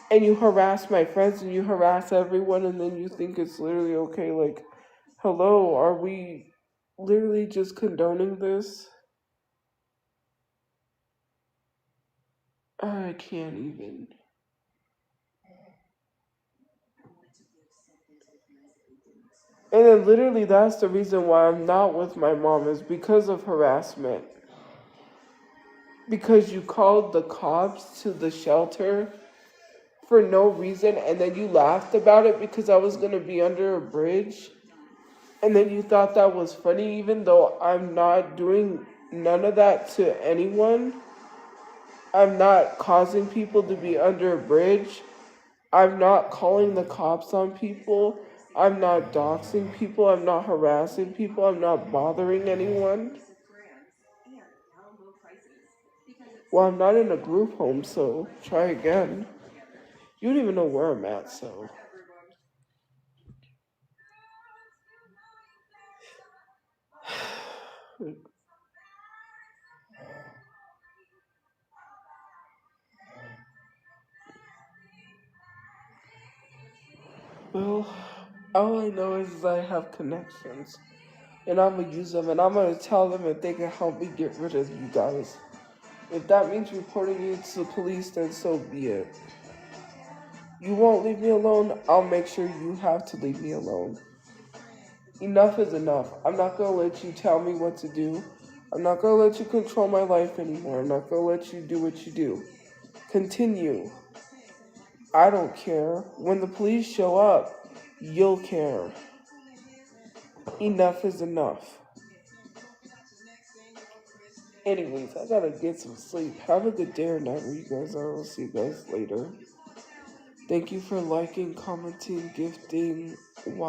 and you harass my friends and you harass everyone, and then you think it's literally okay. Like, hello, are we literally just condoning this? I can't even. And then literally that's the reason why I'm not with my mom, is because of harassment. Because you called the cops to the shelter for no reason, and then you laughed about it because I was going to be under a bridge. And then you thought that was funny, even though I'm not doing none of that to anyone. I'm not causing people to be under a bridge. I'm not calling the cops on people. I'm not doxing people. I'm not harassing people. I'm not bothering anyone. Well, I'm not in a group home, so try again. You don't even know where I'm at, so. Well, all I know is I have connections. And I'm gonna use them, and I'm gonna tell them if they can help me get rid of you guys. If that means reporting you to the police, then so be it. You won't leave me alone, I'll make sure you have to leave me alone. Enough is enough. I'm not gonna let you tell me what to do. I'm not gonna let you control my life anymore. I'm not gonna let you do what you do. Continue. I don't care. When the police show up, you'll care. Enough is enough. Anyways, I gotta get some sleep. Have a good day or night, you guys. I will see you guys later. Thank you for liking, commenting, gifting, watching.